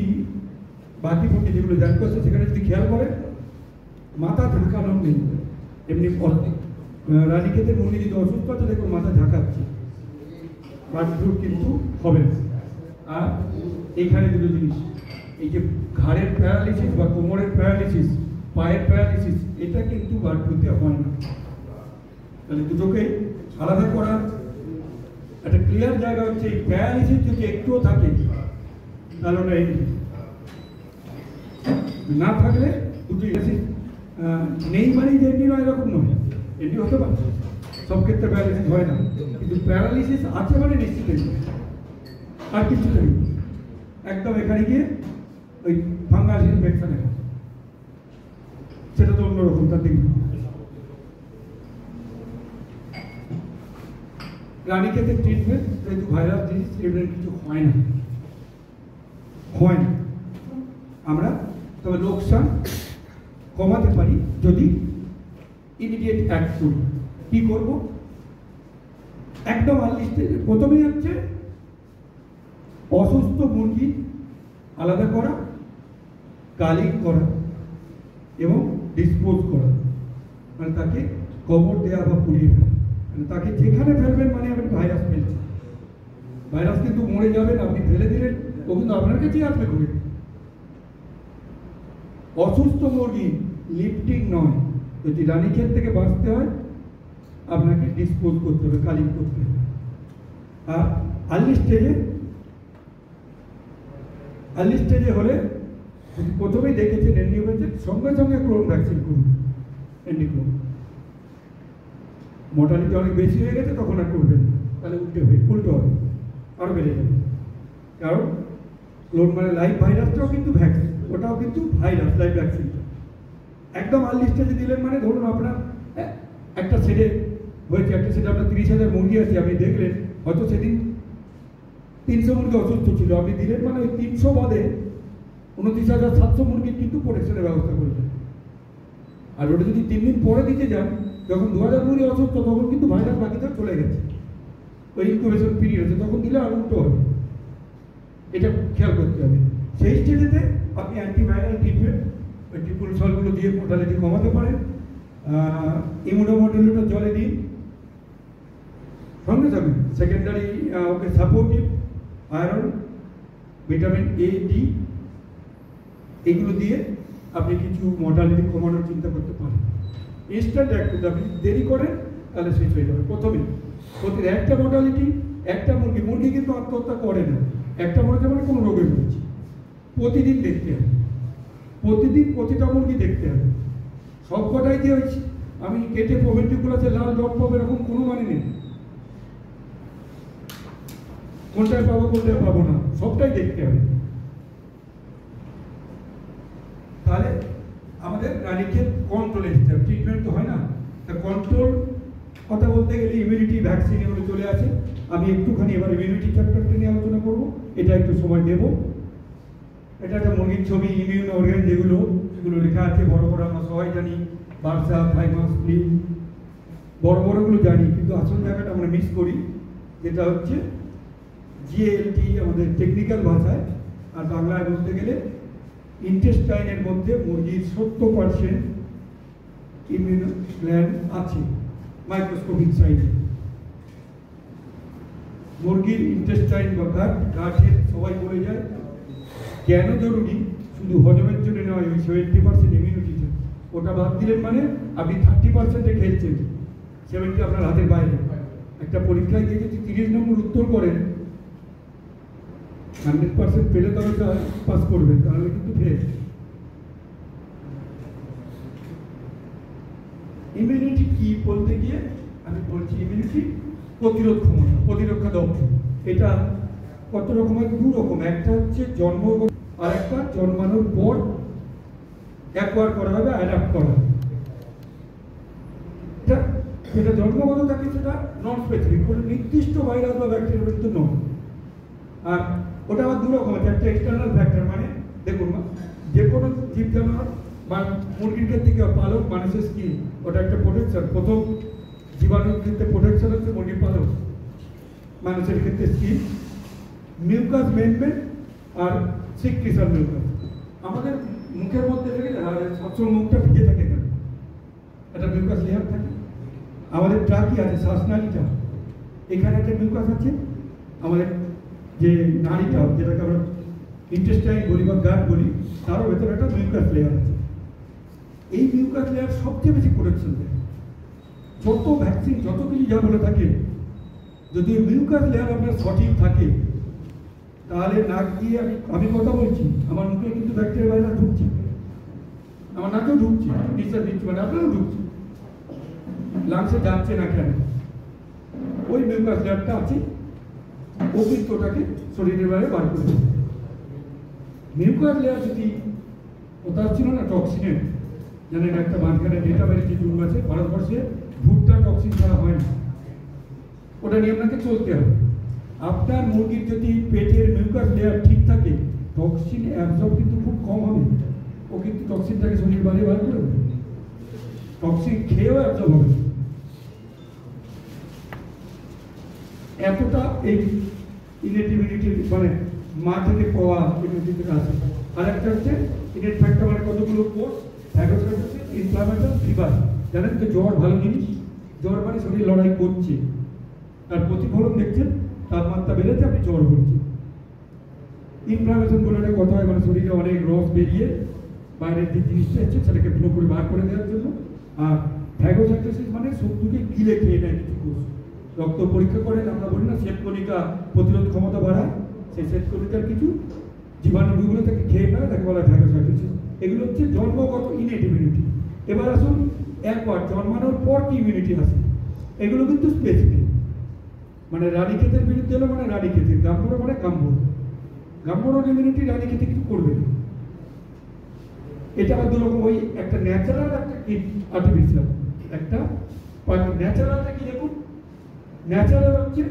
বাকি মুরগি যেগুলো জ্যান্ত আছে, সেখানে যদি খেয়াল করে, মাথা ঝাঁকানো নেই, এমনি রানীক্ষেতের মুরগি যদি অসুস্থ আছে দেখুন মাথা ঝাঁকাচ্ছে, বার্ড ফ্লু কিন্তু হবে না। আর এইখানে দুটো জিনিস, এই যে ঘাড়ের প্যারালিসিস বা কোমরের প্যারালিসিস, পায়ের প্যারালিসিস, এটা কিন্তু বার্ড ফ্লুতে হয় না। তাহলে দুটোকে আলাদা করার একটা ক্লিয়ার জায়গা হচ্ছে এই প্যারালিসিস যদি একটুও থাকে তাহলে ওটা এন্ডি, না থাকলে দুটো নেই মানে যে এন্ডি নয় এরকম নয়, এন্ডি হতে পারে, সব ক্ষেত্রে প্যারালিসিস হয় না, কিন্তু প্যারালিসিস আছে মানে নিশ্চিত আর কিছু নেই। একদম এখানে গিয়ে ওই ফাঙ্গাস ইনফেকশন সেটা তো অন্যরকম, তার দিকে রানীক্ষেতের ট্রিটমেন্ট যেহেতু ভাইরাস ডিজিজ এগুলো কিছু হয় না, আমরা তবে লোকসান কমাতে পারি যদি ইমিডিয়েট অ্যাক্ট করি। কি করবো? একদম আর্লি স্টেজে প্রথমেই হচ্ছে অসুস্থ মুরগি আলাদা করা, কালিং করা এবং ডিসপোজ করা, মানে তাকে কবর দেওয়া বা পুড়িয়ে ফেলা। মানে তাকে যেখানে ফেলবেন মানে আপনি ভাইরাস ফেলছেন, ভাইরাস কিন্তু মরে যাবেন, আপনি ফেলে দিলেন ও কিন্তু আপনার কাছেই আসবে ঘুরে। অসুস্থ মুরগি লিফটিং নয়, যদি রানীক্ষেত থেকে বাঁচতে হয় আপনাকে ডিসপোজ করতে হবে, কালিং করতে হবে। আর আর্লি স্টেজে হলে প্রথমেই দেখেছেন এন্ডি হয়েছে, সঙ্গে সঙ্গে ক্লোন ভ্যাকসিন করুন, এন্ডিক্লোন। মর্টালিটি অনেক বেশি হয়ে গেছে তখন আর করবেন না, তাহলে উল্টো হবে, আরও বেড়ে যাবে। কারণ ক্লোন মানে লাইভ ভাইরাসটাও কিন্তু ভ্যাকসিন, ওটাও কিন্তু ভাইরাস, লাইভ ভ্যাকসিনটা। একদম আর্লি স্টেজে দিলেন মানে ধরুন আপনার একটা সেটে হয়েছে, একটা সেটে আপনার 30,000 মুরগি আছে, আপনি দেখলেন হয়তো সেদিন 300 মুরগি অসুস্থ ছিল, আপনি দিলেন মানে ওই 300 বাদে 29,700 মুরগির কিন্তু প্রোটেকশনের ব্যবস্থা করবেন। আর ওটা যদি 3 দিন পরে দিতে যান, যখন 2000 মুরগি অসুস্থ তখন কিন্তু ভাইরাস বাকিটা চলে গেছে, ওই ইনকিউবেশন পিরিয়ড আছে, তখন দিলে আর উল্টো হবে। এটা খেয়াল করতে হবে। সেই স্টেজেতে আপনি অ্যান্টিভাইরাল ট্রিটমেন্ট ওই ট্রিপল সলগুলো দিয়ে মোর্টালিটি কমাতে পারেন। ইমিউনোমডুলেটর জলে দিন, সঙ্গে সঙ্গে secondary okay supportive iron, vitamin A, D এগুলো দিয়ে আপনি কিছু মর্টালিটি কমানোর চিন্তা করতে পারেন। ইনস্ট্যান্ট অ্যাক্ট করতে আপনি দেরি করেন তাহলে শেষ হয়ে যাবে। প্রথমে একটা মর্টালিটি, একটা মুরগি কিন্তু আত্মহত্যা করে না, একটা মরেছে মানে কোনো রোগে মরেছে। প্রতিদিন দেখতে হবে, প্রতিদিন প্রতিটা মুরগি দেখতে হবে। সব কটাই যে হয়েছে আমি কেটে প্রভেন্টিকুলাসে লাল ডট পাবো এরকম কোনো মানে নেই, কোনটায় পাবো কোনটায় পাবো না, সবটাই দেখতে হবে। তাহলে আমাদের রানীক্ষেত কন্ট্রোলে দিতে হবে, ট্রিটমেন্ট তো হয় না। তা কন্ট্রোল কথা বলতে গেলে ইমিউনিটি ভ্যাকসিন এগুলো চলে আসে। আমি একটুখানি এবার ইমিউনিটি চ্যাপ্টারটা নিয়ে আলোচনা করবো, এটা একটু সময় দেব। এটা একটা মুরগির ছবি, ইমিউন অর্গান যেগুলো সেগুলো লেখা আছে বড় বড়, আমরা সবাই জানি বার্সা, থাইমাস, স্প্লিন, বড় বড়গুলো জানি, কিন্তু আসল জায়গাটা আমরা মিস করি, যেটা হচ্ছে GLT আমাদের টেকনিক্যাল ভাষায়, আর বাংলায় বলতে গেলে ইন্টেস্টাইনের মধ্যে মুরগির 70% ইমিউন গ্ল্যান্ড আছে মাইক্রোস্কোপিক সাইজে। মুরগির ইন্টেস্টাইন বা গাঠের সবাই বলে যায় কেন জরুরি, শুধু হজমের জন্য নয়, ওই 70% ইমিউনিটিতে। ওটা বাদ দিলেন মানে আপনি 30%-এ খেলছেন, 70 আপনার হাতের বাইরে। একটা পরীক্ষায় গিয়ে যদি 30 নম্বর উত্তর করেন, 100% পেলে তবে পাস করবেন, তাহলে কিন্তু ফেল। ইমিউনিটি কি বলতে গিয়ে আমি বলছি, ইমিউনিটি প্রতিরোধ ক্ষমতা, প্রতিরক্ষা দক্ষ। এটা কত রকম হয়? 2 রকম। একটা হচ্ছে জন্মগত, আর একটা জন্মানোর পর অ্যাকোয়ার করা হবে, অ্যাডাপ্ট করা হবে। যেটা জন্মগত থাকে সেটা নন স্পেসিফিক, কোনো নির্দিষ্ট ভাইরাস বা ব্যাকটেরিয়া কিন্তু নয়। আর ওটা আবার 2 রকম আছে। একটা এক্সটার্নাল ফ্যাক্টর, মানে দেখুন যে কোনো জীব জানোয়ার বা মুরগির ক্ষেত্রে কি পালক, মানুষের স্কিন, ওটা একটা প্রোটেকশন। প্রথম জীবাণুর ক্ষেত্রে প্রোটেকশন হচ্ছে মুরগির পালক, মানুষের ক্ষেত্রে স্কিন, মিউকাস মেমব্রেন আর সিক্রিশন মিউকাস। আমাদের মুখের মধ্যে থেকে সবসময় মুখটা ভিজে থাকে, কেন? একটা মিউকাস লেয়ার থাকে, আমাদের ট্রাকি আছে, শ্বাসনালীটা, এখানে একটা মিউকাস আছে। আমাদের যে নাড়িটা, যেটাকে আমরা ইন্টেস্টাইন বলি বা গাট বলি, তারও ভেতরে একটা মিউকাস লেয়ার আছে। এই মিউকাস লেয়ার সবচেয়ে বেশি প্রোটেকশন দেয়। যত ভ্যাকসিন, যত কিছু যা বলে থাকে, যদি মিউকাস লেয়ার আপনার সঠিক থাকে, তাহলে নাক দিয়ে আমি কথা বলছি, আমার মুখে কিন্তু ব্যাকটেরিয়া ভাইরাস ঢুকছে, আমার নাকেও ঢুকছে, নিঃশ্বাস দিচ্ছি, মানে আপনারও ঢুকছে, লাংসে যাচ্ছে না কেন? ওই মিউকাস লেয়ারটা আছে, ও কিন্তু ওটাকে শরীরের বাইরে বার করে দেবে। মিউকাস লেয়ার যদি কোথাও ছিল না টক্সিনের, জানেন একটা মাঝখানে ডেটা বেরিয়েছে জুন মাসে, ভারতবর্ষে ভুট্টা টক্সিন ছাড়া হয় না, ওটা নিয়ে আপনাকে চলতে হবে। আপনার মুরগির যদি পেটের মিউকাস লেয়ার ঠিক থাকে, টক্সিন অ্যাবজর্ব কিন্তু খুব কম হবে, ও কিন্তু টক্সিনটাকে শরীর বাইরে বার করে দেবে, টক্সিন খেয়েও অ্যাবজর্ব হবে। এতটা এই ইনেট ইমিউনিটি মানে মা থেকে পাওয়া ইমিউনিটি থেকে আসে। আর একটা হচ্ছে ইনেট ফ্যাক্টর, মানে কতগুলো কোষ, ফ্যাগোসাইটোসিস, ইনফ্লামেটর, ফিভার। জানেন তো জ্বর ভালো জিনিস, জ্বর মানে শরীর লড়াই করছে, তার প্রতিফলন দেখছেন, তাপমাত্রা বেড়েছে, আপনি জ্বর হচ্ছে। ইনফ্লামেশন বলে একটা কথা হয়, মানে শরীরে অনেক রস বেরিয়ে বাইরের যে জিনিসটা হচ্ছে সেটাকে পুরোপুরি বার করে দেওয়ার জন্য। আর ফ্যাগোসাইটোসিস মানে শত্রুকে গিলে খেয়ে নেয় কিছু কোষ। রক্ত পরীক্ষা করেন, আমরা বলি না শ্বেতকণিকা প্রতিরোধ ক্ষমতা বাড়ায়, সেই শ্বেতকণিকার কিছু জীবাণুগুলো তাকে খেয়ে ফেলে, তাকে বলা হয় ফ্যাগোসাইটোসিস। এগুলো হচ্ছে জন্মগত ইনেট ইমিউনিটি। এবার আসুন একবার জন্মানোর পর কি ইমিউনিটি আসে, এগুলো কিন্তু স্পেসিফিক। মানে রানীক্ষেতের বিরুদ্ধে এলো মানে রানীক্ষেতের, গাম্বুরো মানে গাম্বুরো, গাম্বুরোর ইমিউনিটি রানীক্ষেতে কিছু করবে না। এটা আবার দুরকম, ওই একটা ন্যাচারাল, একটা আর্টিফিশিয়াল। একটা ন্যাচারালটা কি দেখুন, ন্যাচারাল হচ্ছে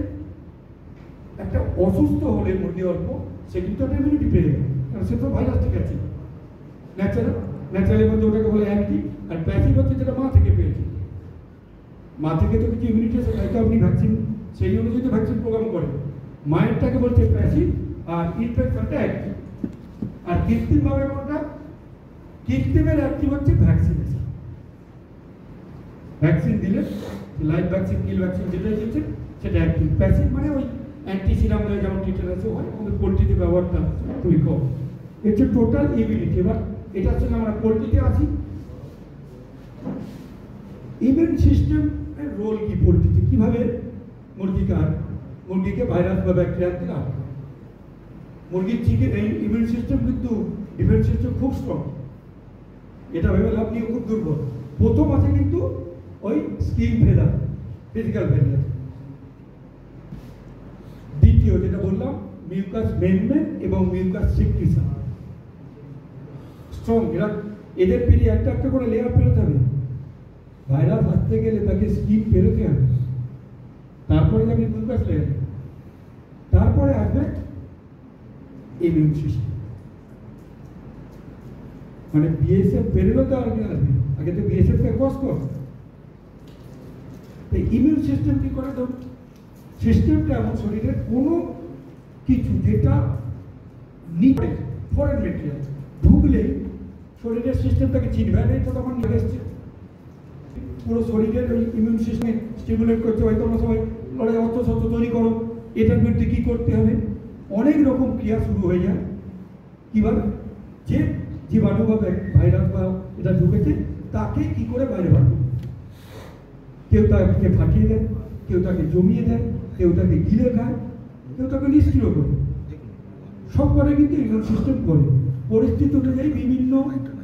একটা অসুস্থ হলে মুরগি অল্প, সে কিন্তু একটা ইমিউনিটি পেয়ে যাবে, কারণ সে তো ভাইরাস ঠিক আছে। ন্যাচারালের মধ্যে ওটাকে বলে অ্যান্টি। আর প্যাসিভ হচ্ছে যেটা মা থেকে পেয়েছে, মা থেকে তো কিছু ইমিউনিটি আছে, তাই তো আপনি ভ্যাকসিন সেই অনুযায়ী তো ভ্যাকসিন প্রোগ্রাম করেন। মায়েরটাকে বলছে প্যাসিভ, আর ইনফেকশনটা অ্যাক্টিভ। আর কৃত্রিমভাবে কোনটা, কৃত্রিমের অ্যাক্টিভ হচ্ছে ভ্যাকসিনেশন। ভ্যাকসিন দিলে লাইভ ভ্যাকসিন, কিল ভ্যাকসিন যেটা দিচ্ছে সেটা অ্যাক্টিভ। প্যাসিভ মানে ওই অ্যান্টি সিরাম দেয়, যেমন টিটেনাসও হয়, আমাদের পোলট্রিতে ব্যবহারটা খুবই কম। হচ্ছে টোটাল ইমিউনিটি। এবার এটার সঙ্গে আমরা পোলট্রিতে আসি। ইমিউন সিস্টেমের রোল কি পোলট্রিতে, কিভাবে মুরগিকে ভাইরাস বা ব্যাকটেরিয়া থেকে আটকে। মুরগির চিকেন এই ইমিউন সিস্টেম কিন্তু ডিফেন্স সিস্টেম খুব স্ট্রং, এটা ভেবে লাভ নিয়ে খুব দুর্বল। প্রথম আছে কিন্তু ওই স্কিন ফেলার, ফিজিক্যাল ফেলার। দ্বিতীয় যেটা বললাম, মিউকাস মেমব্রেন এবং মিউকাস সিক্রিশন স্ট্রং। এদের পেরিয়ে একটা একটা করে লেয়ার পেরোতে হবে। ভাইরাস আসতে গেলে তাকে স্কিন পেরোতে হবে, তারপরে যাবে মিউকাস লেয়ার, তারপরে আসবে ইমিউন সিস্টেম। মানে বিএসএফ পেরোলো তো আগে আসবে, আগে তো বিএসএফ কে ক্রস কর। ইমিউন সিস্টেম কি করে, তো সিস্টেমটা এমন শরীরের কোনো কিছু যেটা নিচে ফরেন মেটেরিয়াল ঢুকলেই শরীরের সিস্টেমটাকে চিনবে। আর এইটা তখন নিয়ে এসছে পুরো শরীরের ওই ইমিউন সিস্টেম স্টিমুলেট করছে। হয়তো আমরা সবাই লড়াই অর্থ শর্ত তৈরি করো, এটার বিরুদ্ধে কী করতে হবে, অনেক রকম ক্রিয়া শুরু হয়ে যায়। কীভাবে, যে জীবাণু বা ভাইরাস বা এটা ঢুকেছে তাকে কি করে বাইরে বার করবে। কেউ তাকে ফাটিয়ে দেয়, কেউ তাকে জমিয়ে দেয়, কেউ তাকে গিলে খায়, কেউ তাকে নিষ্ক্রিয় করে। সব করে কিন্তু ইমিউন সিস্টেম করে। পরিস্থিতি অনুযায়ী বিভিন্ন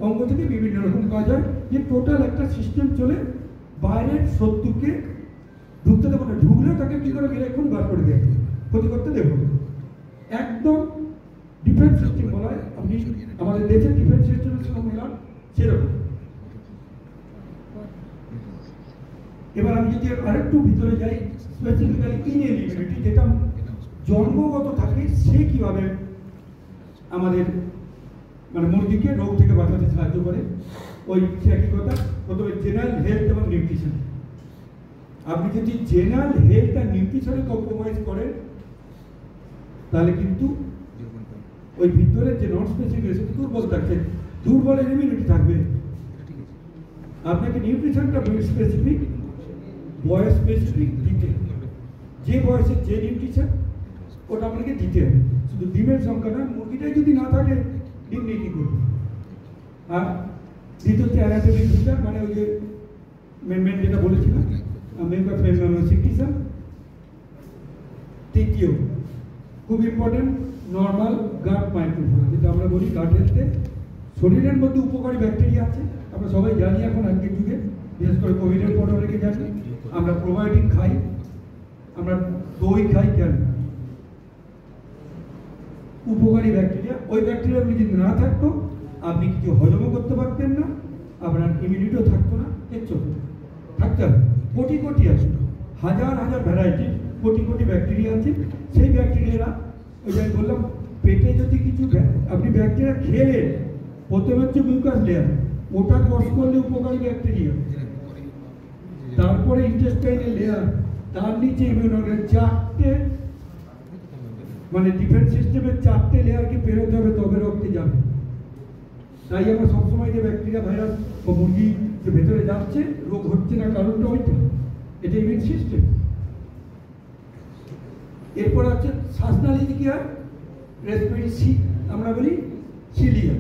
অঙ্গ থেকে বিভিন্ন রকম কাজ হয়, যে টোটাল একটা সিস্টেম চলে বাইরের শত্রুকে ঢুকতে দেবো না, ঢুকলেও তাকে কি করে গেলে এখন বার করে দেয়, ক্ষতি করতে দেবো না। একদম ডিফেন্স সিস্টেম বলা হয়। আপনি আমাদের দেশের ডিফেন্স সিস্টেমের সঙ্গে মেলান সেরকম। এবার আমি যদি আরেকটু ভিতরে যাই, স্পেসিফিক্যালি ইনেট ইমিউনিটি যেটা জন্মগত থাকে, সে কিভাবে আমাদের মানে মুরগিকে রোগ থেকে বাঁচাতে সাহায্য করে। ওই একই কথা, প্রথমে জেনারেল হেলথ এবং নিউট্রিশন। আপনি যদি জেনারেল হেলথ আর নিউট্রিশনে কম্প্রোমাইজ করেন, তাহলে কিন্তু ওই ভিতরের যে নন স্পেসিফিক সেটা দুর্বল থাকছে, দুর্বলের ইমিউনিটি থাকবে। আপনাকে নিউট্রিশনটা স্পেসিফিক, বয়স স্পেসিফিক দিতে, যে বয়সে যে নিউট্রিশন ওটা আপনাকে দিতে হবে। শুধু ডিমের সংখ্যা না, মুরগিটাই যদি না থাকে ডিম নিয়ে কী করবে। আর দ্বিতীয় হচ্ছে অ্যানাটমিক ফিচার, মানে ওই যে মেন যেটা বলেছিলাম সিকটিশন। তৃতীয় খুব ইম্পর্টেন্ট নর্মাল গাট মাইক্রোফ্লোরা, যেটা আমরা বলি গাট হেলথে শরীরের মধ্যে উপকারী ব্যাকটেরিয়া আছে। আমরা সবাই জানি এখন আজকের যুগে, বিশেষ করে কোভিডের পর অনেকে জানি আমরা প্রোবায়োটিক খাই, আমরা দই খাই, কেন? উপকারী ব্যাকটেরিয়া। ওই ব্যাকটেরিয়াগুলি যদি না থাকতো আপনি কিছু হজমও করতে পারতেন না, আপনার ইমিউনিটিও থাকতো না, কিচ্ছু থাকতে হবে। কোটি কোটি আছে, হাজার হাজার ভ্যারাইটি, কোটি কোটি ব্যাকটেরিয়া আছে। সেই ব্যাকটেরিয়ারা ওই যে বললাম পেটে যদি কিছু আপনি ব্যাকটেরিয়া খেলেন, প্রথমে হচ্ছে মিউকাস লেয়ার, ওটা কষ করলে উপকারী ব্যাকটেরিয়া, তারপরে ইন্টেস্টাইনাল লেয়ার, তার নিচে ইমিউন অর্গান, চারটে মানে ডিফেন্স সিস্টেমের চারটে লেয়ারকে পেরোতে হবে তবে রক্তে যাবে। তাই আমরা সবসময় যে ব্যাকটেরিয়া ভাইরাস বা মুরগি যে ভেতরে যাচ্ছে রোগ হচ্ছে না, কারণটা ওইটা, এটা ইমিউন সিস্টেম। এরপর হচ্ছে শ্বাসনালীতে কি হয়, রেসপিরেটরি আমরা বলি সিলিয়া।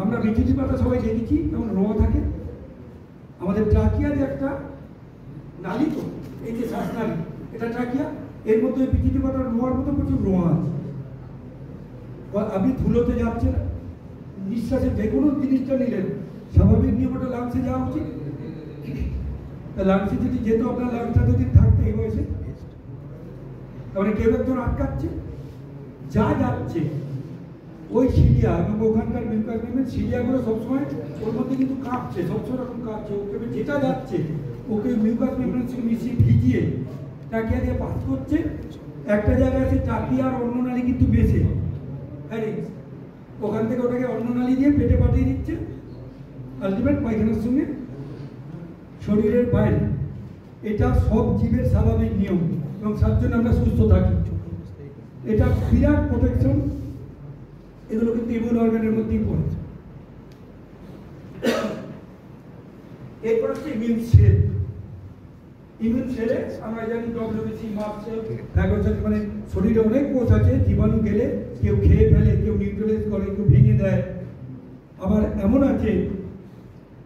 আমরা বিচুতি পাতা সবাই দেখেছি যেমন রোয়া থাকে, আমাদের ট্রাকিয়ার একটা নালী, তো এই যে শ্বাসনালী এটা ট্রাকিয়া, এর মধ্যে বিচুতি পাতার রোয়ার মতো প্রচুর রোয়া আছে। আপনি ধুলোতে যাচ্ছেন, নিঃশ্বাসের যে কোনো জিনিসটা নিলেন, স্বাভাবিক নিয়মটা লাংসে যাওয়া উচিত। লাংসে যদি যেত, আপনার লাংসটা যদি থাকতো এই বয়সে, তাহলে কেউ একজন আটকাচ্ছে, যা যাচ্ছে ওই সিলিয়া এবং ওখানকার মিউকাস মেমব্রেন সিলিয়াগুলো সবসময় ওর মধ্যে কিন্তু কাঁপছে, সবসময় রকম কাঁপছে, ওকে যেটা যাচ্ছে ওকে মিউকাস মেমব্রেন সঙ্গে মিশিয়ে ভিজিয়ে টাকিয়া দিয়ে পাস করছে। একটা জায়গায় আছে টাকিয়া আর অন্য নালী কিন্তু বেশি, ওখান থেকে ওটাকে অন্য নালী দিয়ে পেটে পাঠিয়ে দিচ্ছে, আলটিমেট পায়খানার সঙ্গে শরীরের বাইরে। এটা সব জীবের স্বাভাবিক নিয়ম এবং তার জন্য আমরা সুস্থ থাকি। এটা বিরাট প্রোটেকশন, এগুলো কিন্তু ইমিউন অর্গানের মধ্যেই পড়ে। এরপর হচ্ছে ইমিউন সেল। ইমিউন সেলে আমরা জানি ডব্লিউবিসি, মার্ক সেল, ফ্যাগোসাইট, মানে শরীরে অনেক কোষ আছে, জীবাণু গেলে কেউ খেয়ে ফেলে, কেউ নিউট্রালাইজ করে, কেউ ভেঙে দেয়। আবার এমন আছে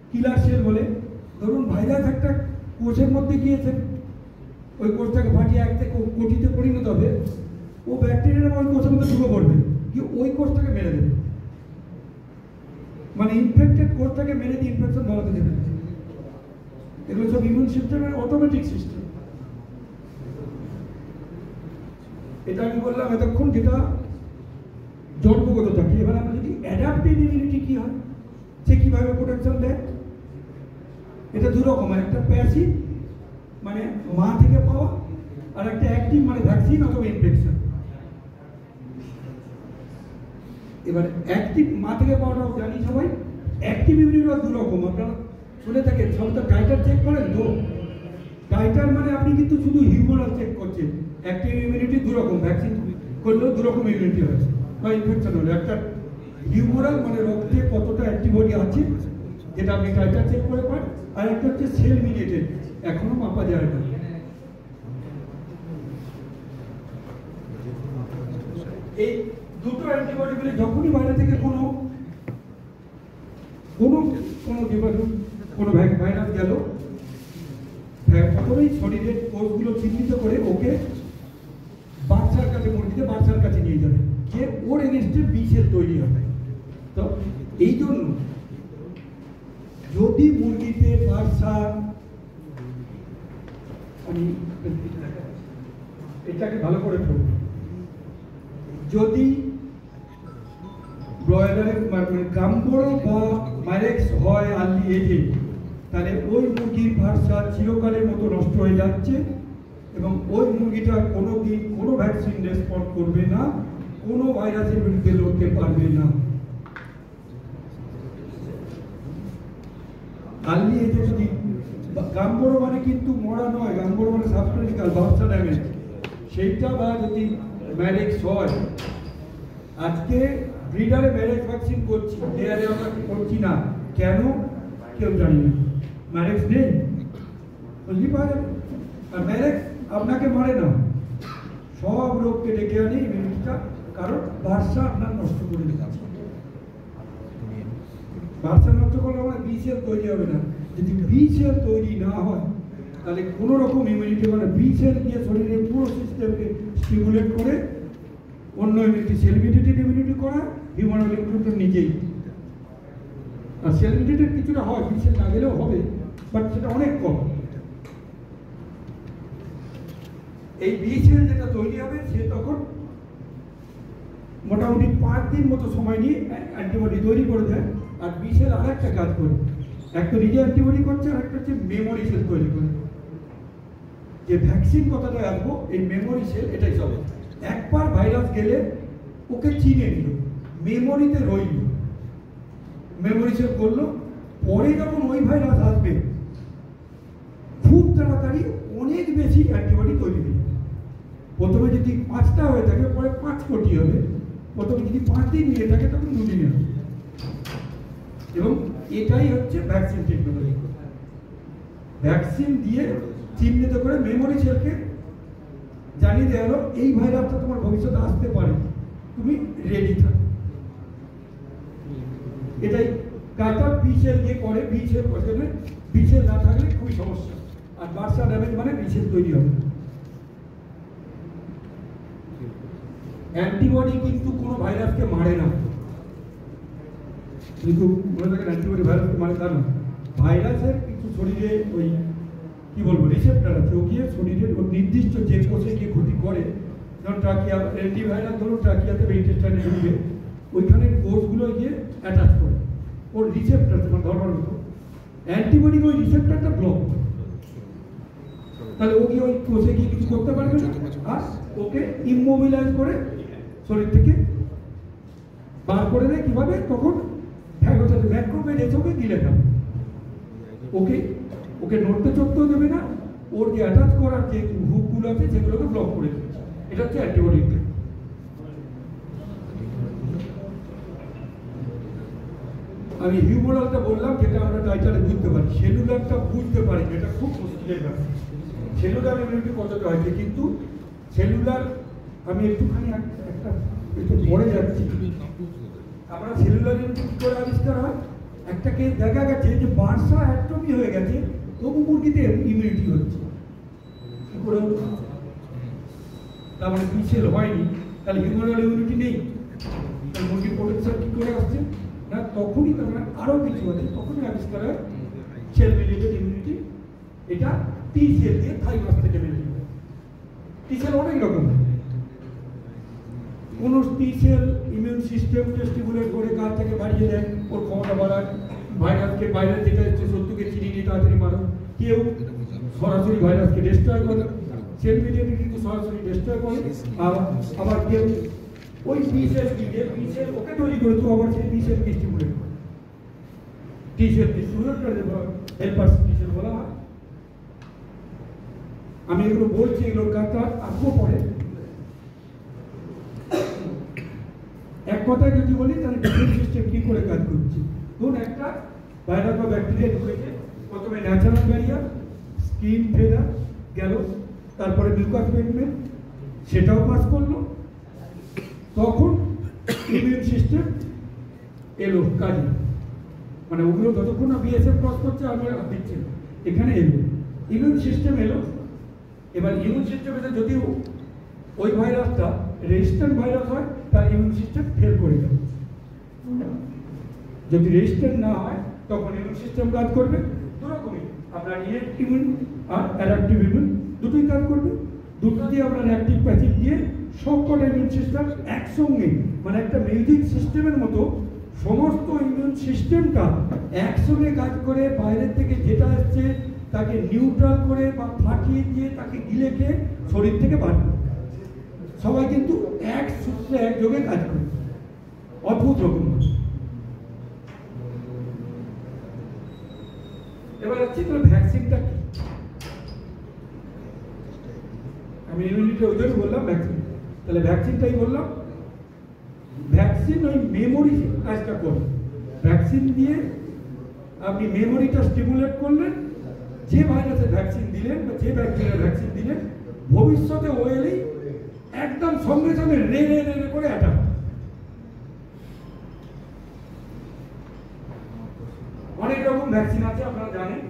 কিলার সেল বলে, ধরুন ভাইরাস একটা কোষের মধ্যে গিয়েছে, ওই কোষটাকে ফাটিয়ে একটা কোটিতে পরিণত হবে, ও ব্যাকটেরিয়ার ওই কোষের মধ্যে ঢুকে পড়বে, কি ওই কোষটাকে মেরে দেবে, মানে ইনফেক্টেড কোষটাকে মেরে দিয়ে ইনফেকশন বাড়াতে দেবে। এগুলো সব ইমিউন সিস্টেমের অটোমেটিক সিস্টেম। এটা আমি বললাম এতক্ষণ যেটা জন্মগত থাকে। এবার আমরা যদি অ্যাডাপটিভ ইমিউনিটি কি হয়, সে কিভাবে প্রোটেকশন দেয়, এটা দু রকম, একটা প্যাসিভ মানে মা থেকে পাওয়া, আর একটা অ্যাক্টিভ মানে ভ্যাকসিন অথবা ইনফেকশন। এবার অ্যাক্টিভ মা থেকে পাওয়াটাও জানি সবাই। অ্যাক্টিভ ইমিউনিটিও দু রকম, আপনারা শুনে থাকেন, সব তো টাইটার চেক করেন তো। টাইটার মানে আপনি কিন্তু শুধু হিউমারাল চেক করছেন। অ্যাক্টিভ ইমিউনিটি দু রকম, ভ্যাকসিন করলেও দু রকম ইমিউনিটি হয় বা ইনফেকশন হলে। একটা হিউমারাল মানে রক্তে কতটা অ্যান্টিবডি আছে, যেটা আপনি টাইটার চেক করে পান, আর একটা হচ্ছে সেল মিডিয়েটেড, এখনো মাপা যায় না। এই দুটো অ্যান্টিবডিগুলি যখনই বাইরে থেকে কোনো জীবাণু, কোনো ভাইরাস গেল, প্রথমেই শরীরের কোষগুলো চিহ্নিত করে ওকে বাচ্চার কাছে, মুরগিতে বাচ্চার কাছে নিয়ে যাবে, যে ওর এগেনস্টে বি সেল তৈরি হবে। তো এই জন্য যদি মুরগিতে বাচ্চা, আমি এটাকে ভালো করে পড়ব, যদি ব্রয়লারের মানে গাম্বরো বা মাইরেক্স হয় আর্লি এজে, তাহলে ওই মুরগির ভাষা চিরকালের মতো নষ্ট হয়ে যাচ্ছে এবং ওই মুরগিটা কোনো দিন কোনো ভ্যাকসিন রেসপন্ড করবে না, কোনো ভাইরাসের বিরুদ্ধে লড়তে পারবে না। আর্লি এজে যদি গাম্বরো মানে কিন্তু মরা নয়, গাম্বরো মানে সাবক্লিনিক্যাল ভাষা ড্যামেজ, সেইটা বা যদি ম্যারেক্স হয়, আজকে ব্রিডারে ম্যারেক্স ভ্যাকসিন করছি, লেয়ারে আমরা করছি না, কেন কেউ জানি না, ম্যারেক্স নেই। বুঝলি পাওয়া যাবে। আর ডাইরেক্ট আপনাকে মারে না, সব রোগকে ডেকে আনে ইমিউনিটিটা, কারণ ভাষা আপনার নষ্ট করে দিচ্ছে। ভাষা নষ্ট করলে আমার বি সেল তৈরি হবে না। যদি বি সেল তৈরি না হয় তাহলে কোনো রকম ইমিউনিটি, মানে বি সেল গিয়ে শরীরের পুরো সিস্টেমকে স্টিমুলেট করে অন্য ইমিউনিটি, সেল মিডিয়েটেড ইমিউনিটি করা হিউম্যান ইমিউনিটি নিজেই। আর সেল মিডিয়েটেড কিছুটা হয়, বি সেল না গেলেও হবে, বাট সেটা অনেক কম। এই বি সেল যেটা তৈরি হবে সে তখন মোটামুটি 5 দিন মতো সময় নিয়ে অ্যান্টিবডি তৈরি করে দেয়। আর বি সেল আর একটা কাজ করে, একটা নিজে অ্যান্টিবডি করছে, আর একটা হচ্ছে মেমোরি সেল তৈরি করে। যে ভ্যাকসিন কথাটা আসবো, এই মেমোরি সেল এটাই চলে। একবার ভাইরাস গেলে ওকে চিনে নিল, মেমোরিতে রইল, মেমোরি সেল করলো। পরে যখন ওই ভাইরাস আসবে খুব তাড়াতাড়ি অনেক বেশি অ্যান্টিবডি তৈরি হয়ে যাবে। প্রথমে যদি 5টা হয়ে থাকে পরে 5 কোটি হবে, প্রথমে যদি 5 দিন নিয়ে থাকে তখন 2 দিনে হবে। এবং এটাই হচ্ছে ভ্যাকসিন টেকনোলজি। ভ্যাকসিন দিয়ে চিহ্নিত করে মেমোরি সেলকে জানিয়ে দেওয়া হলো এই ভাইরাসটা তোমার ভবিষ্যতে আসতে পারে, তুমি রেডি থাকো। এটাই কাজটা বি সেল দিয়ে করে। বি সেল পছন্দ, বি সেল না থাকলে খুবই সমস্যা। আর বার্সা ড্যামেজ মানে বি সেল তৈরি হবে। অ্যান্টিবডি কিন্তু কোনো ভাইরাসকে মারে না, কিন্তু মনে রাখেন অ্যান্টিবডি ভাইরাসকে মারে তা না। ভাইরাসের কিছু শরীরে ওই কি বলবো রিসেপ্টর আছে, ও গিয়ে শরীরের ওর নির্দিষ্ট যে কোষে গিয়ে ক্ষতি করে। যেমন ট্রাকিয়া, অ্যান্টিভাইরাস ধরুন ট্রাকিয়াতে বা ইন্টেস্টাইনে ঢুকবে, ওইখানের কোষগুলো গিয়ে অ্যাটাচ করে, ওর রিসেপ্টর যেমন ধরবার মতো। অ্যান্টিবডি ওই রিসেপ্টরটা ব্লক করে, তাহলে ও গিয়ে ওই কোষে গিয়ে কিছু করতে পারবে না, আর ওকে ইমোবিলাইজ করে শরীর থেকে বার করে দেয়। কিভাবে? তখন ম্যাক্রোফেজ এসে গিলে খাবে, ওকে নড়তে চড়তেও দেবে না, ওর যে অ্যাটাচ করার যে হুকগুলো আছে সেগুলোকে ব্লক করে দেবে। এটা হচ্ছে অ্যান্টিবডি। আমি হিউমোরালটা বললাম যেটা আমরা টাইটালে বুঝতে পারি, সেলুলারটা বুঝতে পারি, এটা খুব মুশকিলের ব্যাপার। সেলুলার ইমিউনিটি কতটা হয়েছে, কিন্তু সেলুলার আমি একটুখানি একটা একটু পড়ে যাচ্ছি। আমরা সেলুলার ইমিউনিটি কি করে আবিষ্কার হয়? একটা কেস দেখা গেছে যে বার্সা অ্যাটমি হয়ে গেছে, তবু মুরগিতে ইমিউনিটি হচ্ছে। কি করে? তার মানে বি সেল হয়নি, তাহলে হিউম্যান ইমিউনিটি নেই, মুরগির প্রোটেকশন কি করে আসছে না? তখনই তার মানে আরো কিছু আছে, তখনই আবিষ্কার হয় সেল মিডিয়েটেড ইমিউনিটি। এটা টি সেল দিয়ে থাইমাস থেকে বেরিয়ে যায়। টি সেল অনেক রকম, কোন টি সেল ইমিউন সিস্টেমকে স্টিমুলেট করে কাজ থেকে বাড়িয়ে দেয়, ওর ক্ষমতা বাড়ায়। ভাইরাসকে, ভাইরাস যেটা হচ্ছে শত্রুকে চিনিয়ে নিয়ে তাড়াতাড়ি মারো। কেউ সরাসরি ভাইরাসকে ডিস্ট্রয় করে, সেল মিডিয়েটে কিন্তু সরাসরি ডিস্ট্রয় করে। আবার কেউ ওই বি সেল দিয়ে, বি সেল ওকে তৈরি করে, তো আবার সেই বি সেলকে স্টিমুলেট করে। টি সেল স্টিমুলেট করে হেল্পার টি সেল বলা হয়। আমি এগুলো বলছি, এগুলোর কাজটা আসবো পরে। এক কথায় যদি বলি তাহলে ডিফেন্স সিস্টেম কি করে কাজ করছে। ধরুন একটা ভাইরাস বা ব্যাকটেরিয়া ঢুকেছে, প্রথমে ন্যাচারাল ব্যারিয়ার, স্কিন ফেদার গেল, তারপরে মিউকাস মেমব্রেন সেটাও পাস করলো, তখন ইমিউন সিস্টেম এলো কাজে। মানে ওগুলো যতক্ষণ না বিএসএফ ক্রস করছে আমি দিচ্ছি, এখানে এলো ইমিউন সিস্টেম এলো। এবার ইমিউন সিস্টেমে যদি ওই ভাইরাসটা রেজিস্ট্যান্ট ভাইরাস হয় তার ইমিউন সিস্টেম ফেল করে যাবে। যদি রেজিস্ট্যান্ট না হয় তখন ইমিউন সিস্টেম কাজ করবে দুরকমই, আপনার ইনঅ্যাক্টিভ ইমিউন আর অ্যাডাপটিভ ইমিউন দুটোই কাজ করবে। দুটো দিয়ে আপনার অ্যাক্টিভ প্যাসিভ দিয়ে সবকটা ইমিউন সিস্টেম একসঙ্গে, মানে একটা মিউজিক সিস্টেমের মতো সমস্ত ইমিউন সিস্টেমটা একসঙ্গে কাজ করে বাইরের থেকে যেটা আসছে তাকে নিউট্রাল করে বা ফাটিয়ে দিয়ে তাকে গিলে খেয়ে শরীর থেকে বার করে। সবাই কিন্তু এক সূত্রে একযোগে কাজ করে, অদ্ভুত রকম। এবার হচ্ছে তো ভ্যাকসিনটা কি? আমি ইমিউনিটি ওই জন্য বললাম ভ্যাকসিন, তাহলে ভ্যাকসিনটাই বললাম। ভ্যাকসিন ওই মেমোরি কাজটা করে, ভ্যাকসিন দিয়ে আপনি মেমোরিটা স্টিমুলেট করলেন, যে ভাইরাসের ভ্যাকসিন দিলেন বা যে ব্যাকটেরিয়ার ভ্যাকসিন দিলেন, ভবিষ্যতে ও এলেই একদম সঙ্গে সঙ্গে রে রে রে রে করে অ্যাটাক। অনেক রকম ভ্যাকসিন আছে আপনারা জানেন।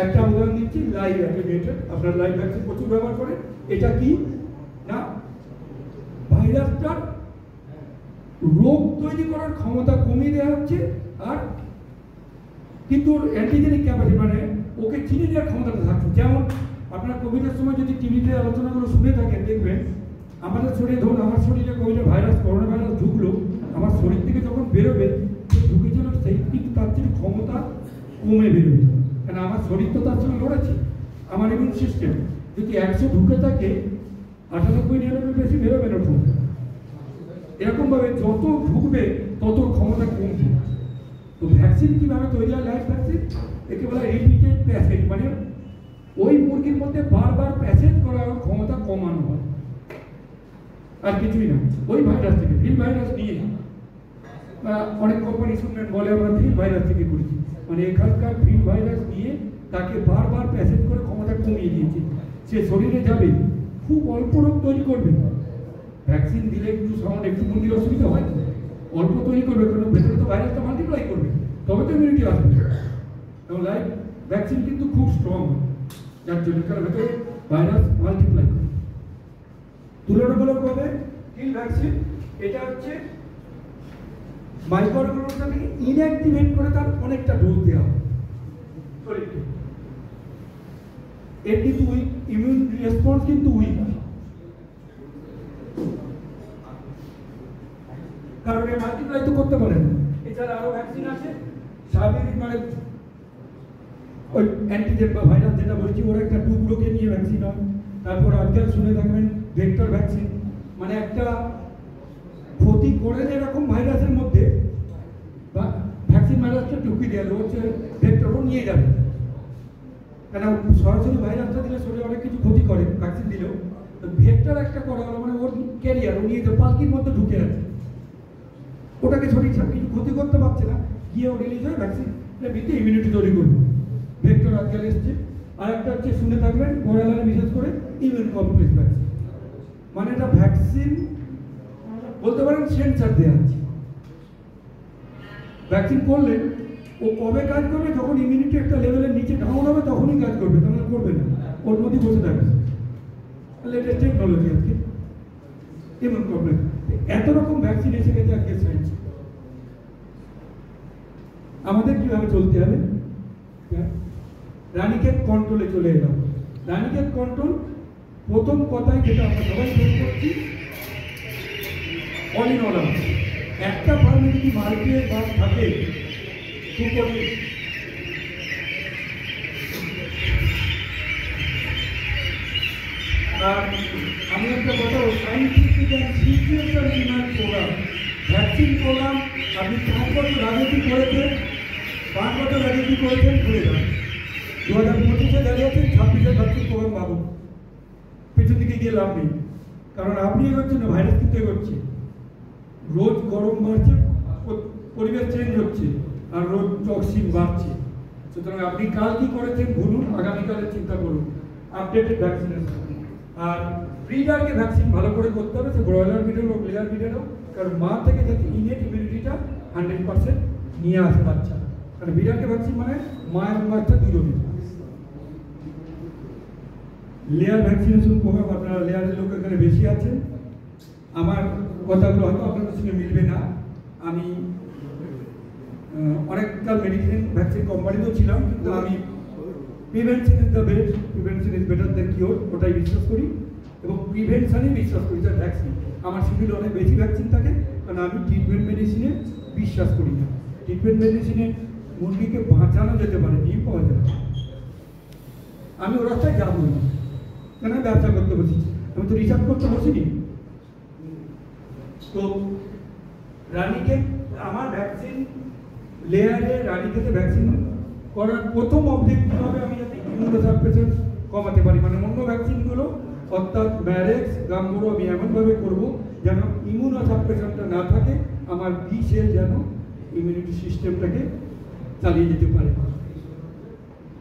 একটা উদাহরণ দিচ্ছি, লাইভ অ্যাক্টিভেটেড। আপনারা লাইভ ভ্যাকসিন প্রচুর ব্যবহার করেন। এটা কি না, ভাইরাসটার রোগ তৈরি করার ক্ষমতা কমিয়ে দেওয়া হচ্ছে, আর কিন্তু অ্যান্টিজেনিক ক্যাপাসিটি মানে ওকে চিনে দেওয়ার ক্ষমতাটা থাকছে। যেমন আপনার কোভিডের সময় যদি টিভিতে আলোচনাগুলো শুনে থাকেন, দেখবেন আমাদের শরীরে, ধরুন আমার শরীরে কোভিডের ভাইরাস, করোনা ভাইরাস ঢুকলো, আমার শরীর থেকে যখন বেরোবে ঢুকেছিল সেই কিন্তু তার চেয়ে ক্ষমতা কমে বেরোবে, কারণ আমার শরীর তো তার সঙ্গে লড়েছে। আমার ইমিউন সিস্টেম যদি 100 ঢুকে থাকে, 98-99 বেশি বেরোবে না ক্ষমতা। এরকমভাবে যত ঢুকবে তত ক্ষমতা কমবে। তো ভ্যাকসিন কীভাবে তৈরি হয়? লাইভ ভ্যাকসিন একে বলা রিপিটেড প্যাসেজ, মানে ওই মুরগির মধ্যে বারবার প্যাসেজ করার ক্ষমতা কমানো হয়, আর কিছুই না। ওই ভাইরাস থেকে, ভিল ভাইরাস নিয়ে অনেক কোম্পানি শুনবেন বলে আমরা ভিল ভাইরাস থেকে করেছি, মানে এখানকার ভিল ভাইরাস নিয়ে তাকে বারবার প্যাসেজ করে ক্ষমতা কমিয়ে দিয়েছে। সে শরীরে যাবে, খুব অল্প রোগ তৈরি করবে। ভ্যাকসিন দিলে একটু সামান্য একটু মুরগির অসুবিধা হয়, অল্প তৈরি করবে, কারণ ভেতরে তো ভাইরাসটা মাল্টিপ্লাই করবে, তবে তো ইমিউনিটি আসবে। এবং লাইভ ভ্যাকসিন কিন্তু খুব স্ট্রং, যার জন্য কারণ ভেতরে ভাইরাস মাল্টিপ্লাই করে। তুলনামূলকভাবে কিল ভ্যাকসিন এটা হচ্ছে মাইক্রোঅর্গানিজমকে ইনঅ্যাক্টিভেট করে তার অনেকটা ডোজ দেওয়া হয় শরীরকে। এর কিন্তু উইক ইমিউন রেসপন্স কিন্তু উইক, কারণ এ মাল্টিপ্লাই তো করতে পারে না। এছাড়া আরো ভ্যাকসিন আছে স্বাভাবিক, মানে ওই অ্যান্টিজেন বা ভাইরাস যেটা বলছি, ওর একটা টুকরোকে নিয়ে ভ্যাকসিন হয়। তারপর আজকাল শুনে থাকবেন ভেক্টর ভ্যাকসিন, মানে একটা ক্ষতি করে এরকম ভাইরাসের মধ্যে বা ভ্যাকসিন ভাইরাসটা ঢুকিয়ে দেওয়া হচ্ছে, ভেক্টরও নিয়ে যাবে। কেন সরাসরি ভাইরাসটা দিলে শরীরে অনেক কিছু ক্ষতি করে, ভ্যাকসিন দিলেও ভেক্টর একটা করা হলো, মানে ওর ক্যারিয়ার ও নিয়ে যাবে, পালকির মধ্যে ঢুকে আছে, ওটাকে শরীর কিছু ক্ষতি করতে পারছে না, গিয়ে ও রিলিজ হয় ভ্যাকসিন ভিত্তি ইমিউনিটি তৈরি করবে। ভেক্টর আজকাল এসছে। আর একটা হচ্ছে শুনে থাকবেন বড়ালারে বিশেষ করে ইমিউন কমপ্লেক্স ভ্যাকসিন, মানে এটা ভ্যাকসিন বলতে পারেন সেন্সার দেওয়া আছে। ভ্যাকসিন করলেন ও কবে কাজ করবে, যখন ইমিউনিটি একটা লেভেলের নিচে ডাউন হবে তখনই কাজ করবে, তাহলে করবে না, ওর মধ্যে বসে থাকবে। লেটেস্ট টেকনোলজি আজকে ইমিউন কমপ্লেক্স। এত রকম ভ্যাকসিন এসে গেছে আজকে সায়েন্স। আমাদের কিভাবে চলতে হবে? রানীক্ষেত কন্ট্রোলে চলে এলাম। রানীক্ষেত কন্ট্রোল প্রথম কথাই যেটা আমরা সবাই ফেস করছি, অল ইন অল আউট। একটা ফার্মে যদি মাল্টিএর বাস থাকে, আর আমি একটা কথা, scientific and situation demand program, vaccine program আপনি 5 বছর রাজনীতি করেছেন, 5 বছর রাজনীতি করেছেন, ঘুরে যান। 2025-এ দাঁড়িয়ে আছেন, 26-এর ভ্যাকসিন প্রোগ্রাম ভাবুন, পেছন দিকে গিয়ে লাভ নেই। কারণ আপনি এগোচ্ছেন না, ভাইরাস কিন্তু এগোচ্ছে। রোজ গরম বাড়ছে, পরিবেশ চেঞ্জ হচ্ছে, আর রোজ টক্সিন বাড়ছে। সুতরাং আপনি কাল কি করেছেন ভুলুন, আগামীকালের চিন্তা করুন। আপডেটেড ভ্যাকসিনেশন আর ব্রিডারকে ভ্যাকসিন ভালো করে করতে হবে, সে ব্রয়লার ব্রিডার হোক, লেয়ার ব্রিডার হোক, কারণ মা থেকে যাতে ইনেট ইমিউনিটিটা 100% নিয়ে আসে বাচ্চা। কারণ ব্রিডারকে ভ্যাকসিন মানে মা এবং বাচ্চা দুজনই। লেয়ার ভ্যাকসিনেশন প্রোগ্রাম, আপনারা লেয়ারের লোক এখানে বেশি আছেন, আমার কথাগুলো হয়তো আপনাদের সঙ্গে মিলবে না। আমি অনেককাল মেডিসিন ভ্যাকসিন কোম্পানিতেও ছিলাম, কিন্তু আমি prevention is the best, prevention is better than cure, ওটাই বিশ্বাস করি এবং প্রিভেনশনই বিশ্বাস করি। যা ভ্যাকসিন আমার শিডিউল অনেক বেশি ভ্যাকসিন থাকে, কারণ আমি ট্রিটমেন্ট মেডিসিনে বিশ্বাস করি না। ট্রিটমেন্ট মেডিসিনে মুরগিকে বাঁচানো যেতে পারে, ডিম পাওয়া যাবে, আমি ওর রাস্তায় যাবো না, কেন আমি ব্যবসা করতে বসেছি, আমি তো রিসার্চ করতে বসিনি। তো রানীক্ষেত আমার ভ্যাকসিন লেয়ারে, রানীক্ষেতে ভ্যাকসিন করার প্রথম অবজেক্টিভ হবে আমি যাতে ইমিউনোসাপ্রেশন কমাতে পারি, মানে অন্য ভ্যাকসিনগুলো অর্থাৎ ম্যারেক্স, গাম্বুরো আমি এমনভাবে করবো যেন ইমিউনোসাপ্রেশনটা না থাকে, আমার বি সেল যেন ইমিউনিটি সিস্টেমটাকে চালিয়ে যেতে পারে।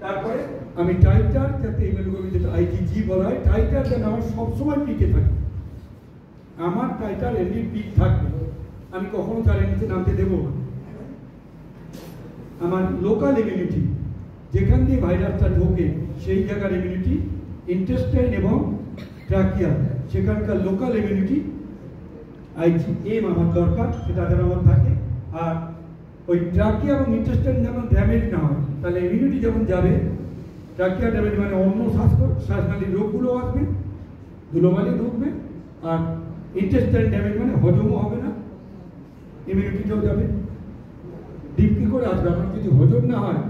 তারপরে আমি টাইটার যাতে এমএলগুলো যেটা আইজিজি বলা হয়, টাইটার যেন আমার সবসময় পিকে থাকে। আমার টাইটার এমনি পিক থাকবে, আমি কখনো তার নিচে নামতে দেবো না। আমার লোকাল ইমিউনিটি, যেখান দিয়ে ভাইরাসটা ঢোকে সেই জায়গার ইমিউনিটি, ইন্টেস্টাইন এবং ট্রাকিয়া সেখানকার লোকাল ইমিউনিটি আইজিএম আমার দরকার, সেটা যেন আমার থাকে। আর ওই ট্রাকিয়া এবং ইন্টেস্টাইন যেন ড্যামেজ না হয়, তাহলে ইমিউনিটি যেমন যাবে, ট্রাকিয়া ড্যামেজ মানে অন্য শ্বাসনালীর রোগগুলো আসবে, ধুলোবালি ঢুকবে, আর ইন্টেস্টাইন ড্যামেজ মানে হজমও হবে না, ইমিউনিটিটাও যাবে। ডিম কী করে আসবে? আপনার যদি হজম না হয়,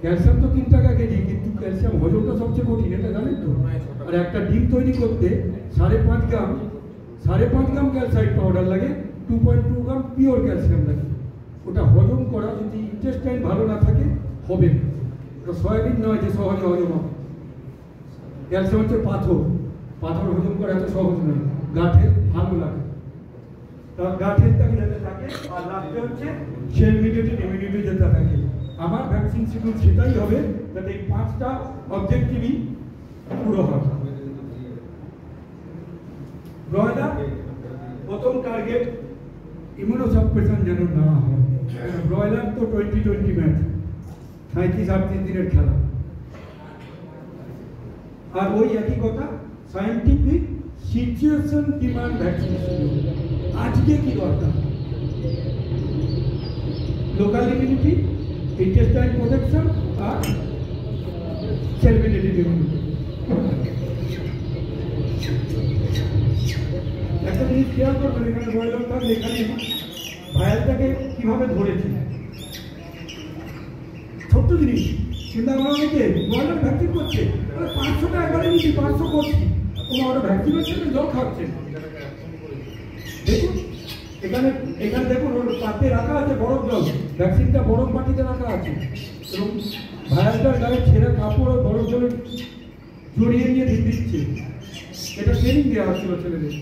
ক্যালসিয়াম তো 3 টাকা কেজি, কিন্তু ক্যালসিয়াম হজমটা সবচেয়ে কঠিন, এটা জানেন তো। আর একটা ডিম তৈরি করতে 5.5 গ্রাম ক্যালসাইড পাউডার লাগে, 2.2 গ্রাম পিওর ক্যালসিয়াম লাগে। ওটা হজম করা যদি ইন্টেস্টাইন ভালো না থাকে হবে না। ওটা সয়াবিন নয় যে সহজে হজম হবে। ক্যালসিয়াম হচ্ছে পাথর হজম করা এত সহজ নয়, গাঁঠের ভালো লাগে। গাঁঠেরটাকে যাতে থাকে, আর লাস্টে হচ্ছে সেল মিডিয়েটেড ইমিউনিটি যেটা থাকে। আমার ভ্যাকসিন শিডিউল সেটাই হবে যাতে এই 5টা অবজেক্টিভই পুরো হয়। ব্রয়লার প্রথম টার্গেট ইমিউনোসাপ্রেশন যেন না হয়। ব্রয়লার তো 2020 ম্যাচ, 37-38 দিনের খেলা। আর ওই একই কথা, scientific situation demand vaccine schedule. আজকে কি দরকার? লোকাল ইমিউনিটি, ইন্টেস্টাইন প্রোটেকশন আর সেল মিডিয়েটেড ইমিউনিটি। একটা জিনিস খেয়াল করবেন, এখানে ব্রয়লারটা এখানে ভাইরাসটাকে কিভাবে ধরেছে, ছোট্ট জিনিস, কিন্তু আমরা অনেকে ব্রয়লার ভ্যাকসিন করছে, 500টা একবারে নিচ্ছি, 500 করছি, ওরা ভ্যাকসিন হচ্ছে না, জল খাচ্ছে। দেখুন এখানে দেখুন, ওর পাতে রাখা আছে বরফ জল, ভ্যাকসিনটা বরফ বাটিতে রাখা আছে, এবং ভাইরাসটার গায়ে ছেঁড়া কাপড় আর বরফ জলে জড়িয়ে নিয়ে দিচ্ছে। এটা ট্রেনিং দেওয়া হচ্ছিল ছেলেদের।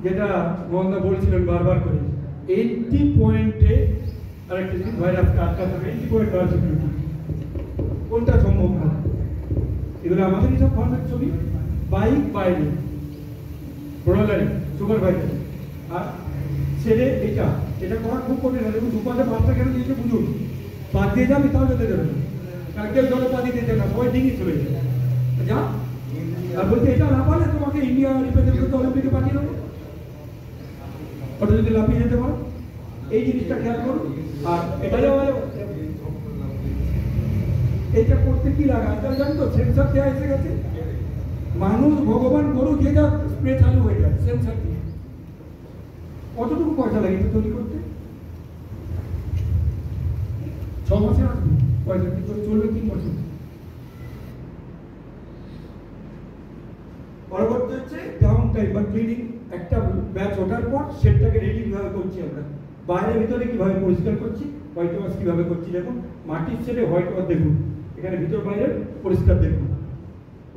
যেটা মোহনদা বলছিলেন বারবার করে, এন্ট্রি পয়েন্টে আরেকটা জিনিস ভাইরাসকে আটকাতে হবে, এন্ট্রি পয়েন্ট বায়োসিকিউরিটি। কোনটা সম্ভব না? এগুলো আমাদেরই সব ফার্মের ছবি। বাইক বাইরে, ব্রয়লারে সুপারভাইজার, আর ছেড়ে এটা করা খুব কঠিন। দেখুন দুপাশে 5টা কেন দিয়েছে বুঝুন, বাদ দিয়ে যাবে তাও যেতে দেবে না, কালকে জলে পা দিতে না, সবাই ডিঙি চলে যাবে যা। আর বলতে এটা না পারলে তোমাকে ইন্ডিয়া রিপ্রেজেন্ট করতে অলিম্পিকে পাঠিয়ে দেবো, ওটা যদি লাফিয়ে যেতে পারো। এই জিনিসটা খেয়াল করুন। আর এটা করতে কি লাগে আজকাল জানেন তো, সেন্সার দেওয়া এসে গেছে। মানুষ, ভগবান, গরু যে যা স্প্রে চালু হয়ে যায় সেন্সার দিয়ে। কতটুকু পয়সা লাগে এটা তৈরি করতে? 6 মাসে আসবে পয়সা, কিন্তু চলবে 3 বছর। পরবর্তী হচ্ছে ডাউন টাইম বা ক্লিনিং। একটা ব্যাচ ওঠার পর সেটটাকে রেডি কিভাবে করছি আমরা, বাইরে ভিতরে কিভাবে পরিষ্কার করছি, হোয়াইট ওয়াশ কিভাবে করছি। দেখুন মাটির ছেড়ে হোয়াইট ওয়াশ দেখুন, এখানে ভিতর বাইরে পরিষ্কার দেখুন।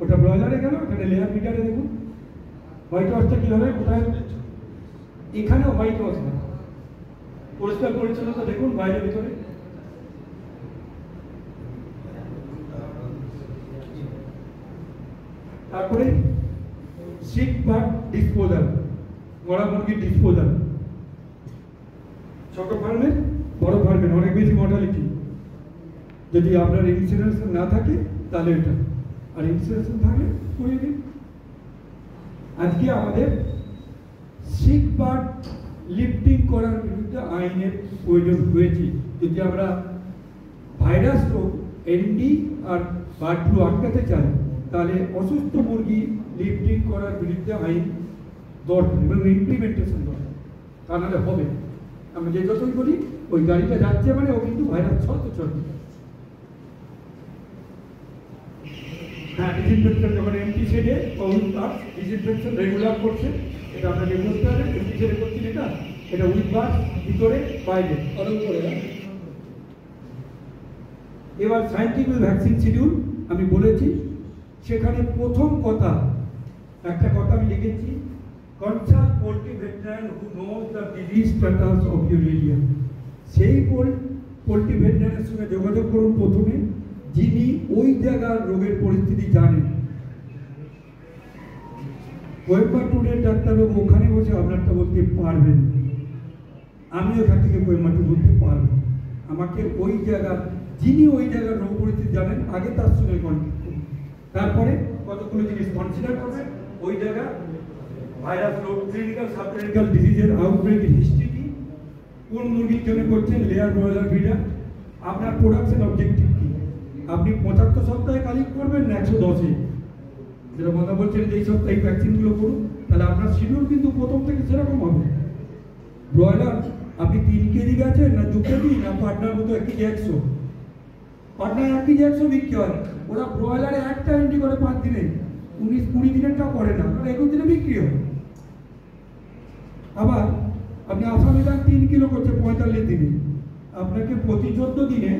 ওটা ব্রয়লারে গেল, এখানে লেয়ার মিটারে দেখুন হোয়াইট ওয়াশটা কিভাবে, কোথায় এখানেও হোয়াইট ওয়াশ না, পরিষ্কার পরিচ্ছন্নতা দেখুন বাইরে ভিতরে। তারপরে সিক বার্ড ডিসপোজাল, মরা মুরগির ডিসপোজাল। ছোট ফার্মে বড় ফার্মে অনেক বেশি মর্টালিটি। যদি আপনার ইন্স্যুরেন্স না থাকে তাহলে এটা, আর ইন্স্যুরেন্স থাকে করিয়ে দিন। আজকে আমাদের সিক বার্ড লিফটিং করার বিরুদ্ধে আইনের প্রয়োজন হয়েছে। যদি আমরা ভাইরাস রোগ এনডি আর বার্ড ফ্লু আটকাতে চাই, তাহলে অসুস্থ মুরগি লিফটিং করার বিরুদ্ধে আইন দরকার এবং ইমপ্লিমেন্টেশন দরকার, তা নাহলে হবে। আমরা যে যতই করি, ওই গাড়িটা যাচ্ছে মানে ও কিন্তু ভাইরাস ছড়তে ছড়তে। হ্যাঁ, ডিসইনফেকশন যখন এমটি শেডে ডিসইনফেকশন রেগুলার করছে, এটা আপনাকে বুঝতে হবে। এমটি শেডে করছেন এটা উইথ বাস, ভিতরে বাইরে অনেক করে। এবার সায়েন্টিফিক ভ্যাকসিন শিডিউল আমি বলেছি, সেখানে প্রথম কথা, একটা কথা আমি লিখেছি, consult poultry veterinarian who knows the disease status of your area. সেই পোলট্রি ভেটেরিনারির সঙ্গে যোগাযোগ করুন প্রথমে, যিনি ওই জায়গার রোগের পরিস্থিতি জানেন। কোয়েম্বাটুরের ডাক্তারবাবু ওখানে বসে আপনারটা বলতে পারবেন, আমি ওখান থেকে কোয়েম্বাটুর বলতে পারবো। আমাকে ওই জায়গার, যিনি ওই জায়গার রোগ পরিস্থিতি জানেন, আগে তার সঙ্গে কন্ট্যাক্ট করুন। তারপরে কতগুলো জিনিস কনসিডার করবেন, ওই জায়গা ভাইরাস রোগ, ক্লিনিক্যাল সাবক্লিনিক্যাল ডিজিজের আউটব্রেকের হিস্ট্রি কি, কোন মুরগির জন্য করছেন, লেয়ার ব্রয়লার ব্রিডার, আপনার প্রোডাকশন অবজেক্টিভ কি, আপনি 75 সপ্তাহে কালেক্ট করবেন না 110-এ, যেটা কথা বলছেন যে এই সপ্তাহে এই ভ্যাকসিনগুলো করুন, তাহলে আপনার শিডিউল কিন্তু প্রথম থেকে সেরকম হবে। ব্রয়লার আপনি 3 কেজি গেছেন না 2 কেজি, না পার্টনার মতো 1 কেজি 100, পার্টনার 1 কেজি 100 বিক্রি হয়, ওরা ব্রয়লারে একটা এন্ট্রি করে 5 দিনে, 19-20 দিনেরটাও করে না, কারণ 21 দিনে বিক্রি হয়। আবার আপনি আসামি দাম 3 কিলো করছে 45 দিনে, আপনাকে প্রতি 14 দিনে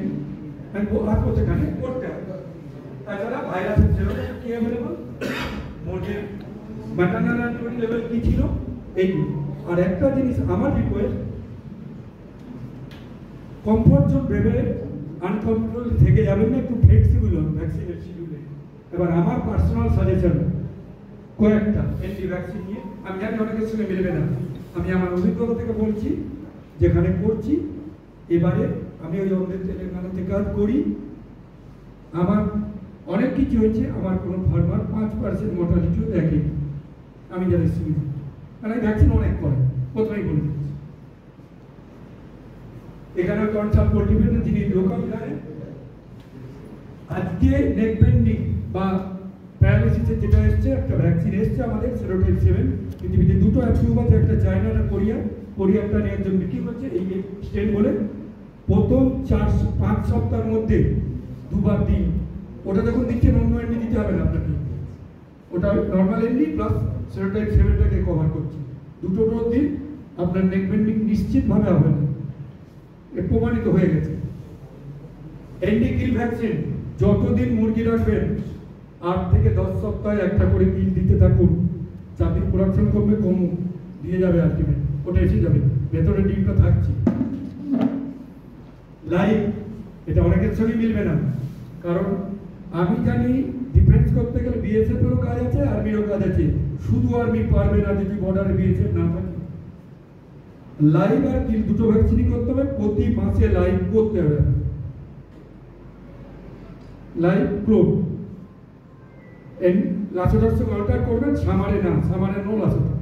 আসবো সেখানে করতে হবে। তাছাড়া ভাইরাসের সেরকম কি অ্যাভেলেবল, মুরগির ম্যাটারনাল অ্যান্টিবডি লেভেল কি ছিল, এইগুলো। আর একটা জিনিস আমার রিকোয়েস্ট, কমফর্ট জোন ভেবে আনকমফোর্টেবল থেকে যাবেন না, একটু ফ্লেক্সিবল হন ভ্যাকসিনের শিডিউলে। এবার আমার পার্সোনাল সাজেশন কয়েকটা এন্টি ভ্যাকসিন নিয়ে, আমি জানি অনেকের সঙ্গে মিলবে না, আমি আমার অভিজ্ঞতা থেকে বলছি, যেখানে করছি এবারে আমি ওই অন্ধ্র তেলেঙ্গানাতে কাজ করি, আমার অনেক কিছু হয়েছে, আমার কোনো ফার্মার 5% মর্টালিটিও দেখেনি, আমি যারা সুবিধা, কারণ এই ভ্যাকসিন অনেক করে, প্রথমেই বলে দিচ্ছি। এখানে কনসাল্ট করবেন যিনি লোকাল জানেন, আজকে নেক বেন্ডিং বা প্যারালাইসিসের যেটা এসছে, একটা ভ্যাকসিন এসছে আমাদের সেরোটাইপ 7, পৃথিবীতে 2টো অ্যাপ্রুভ আছে, একটা চায়না আর কোরিয়াটা নিয়ে একজন বিক্রি করছে এই স্টেন বলে। প্রথম 4-5 সপ্তাহের মধ্যে 2বার দিন, ওটা যখন দিচ্ছেন অন্য এন্ডি দিতে হবে না আপনাকে, ওটা নর্মাল এন্ডি প্লাস সেরোটাইপ 7টাকে কভার করছে, 2টো ডোজ দিন, আপনার নেক বেন্ডিং নিশ্চিতভাবে হবে না, এ প্রমাণিত হয়ে গেছে। এন্ডি কিল ভ্যাকসিন যতদিন মুরগি রাখবেন 8 থেকে 10 সপ্তাহে একটা করে কিল দিতে থাকুন, চাকরির প্রোডাকশন কমবে, কমুক দিয়ে যাবে আলটিমেট, ওটা এসে যাবে, ভেতরে ডিমটা থাকছে। লাইভ, এটা অনেকের সঙ্গে মিলবে না, কারণ আমি জানি ডিফেন্স করতে গেলে বিএসএফ এরও কাজ আছে, আর্মিরও কাজ আছে, শুধু আর্মি পারবে না যদি বর্ডারে বিএসএফ না থাকে। লাইভ আর কিল দুটো ভ্যাকসিনই করতে হবে, প্রতি মাসে লাইভ করতে হবে। লাইভ ক্লোন লাসোটার সঙ্গে অল্টার করবেন, সামারে না, সামারে নো লাসোটা।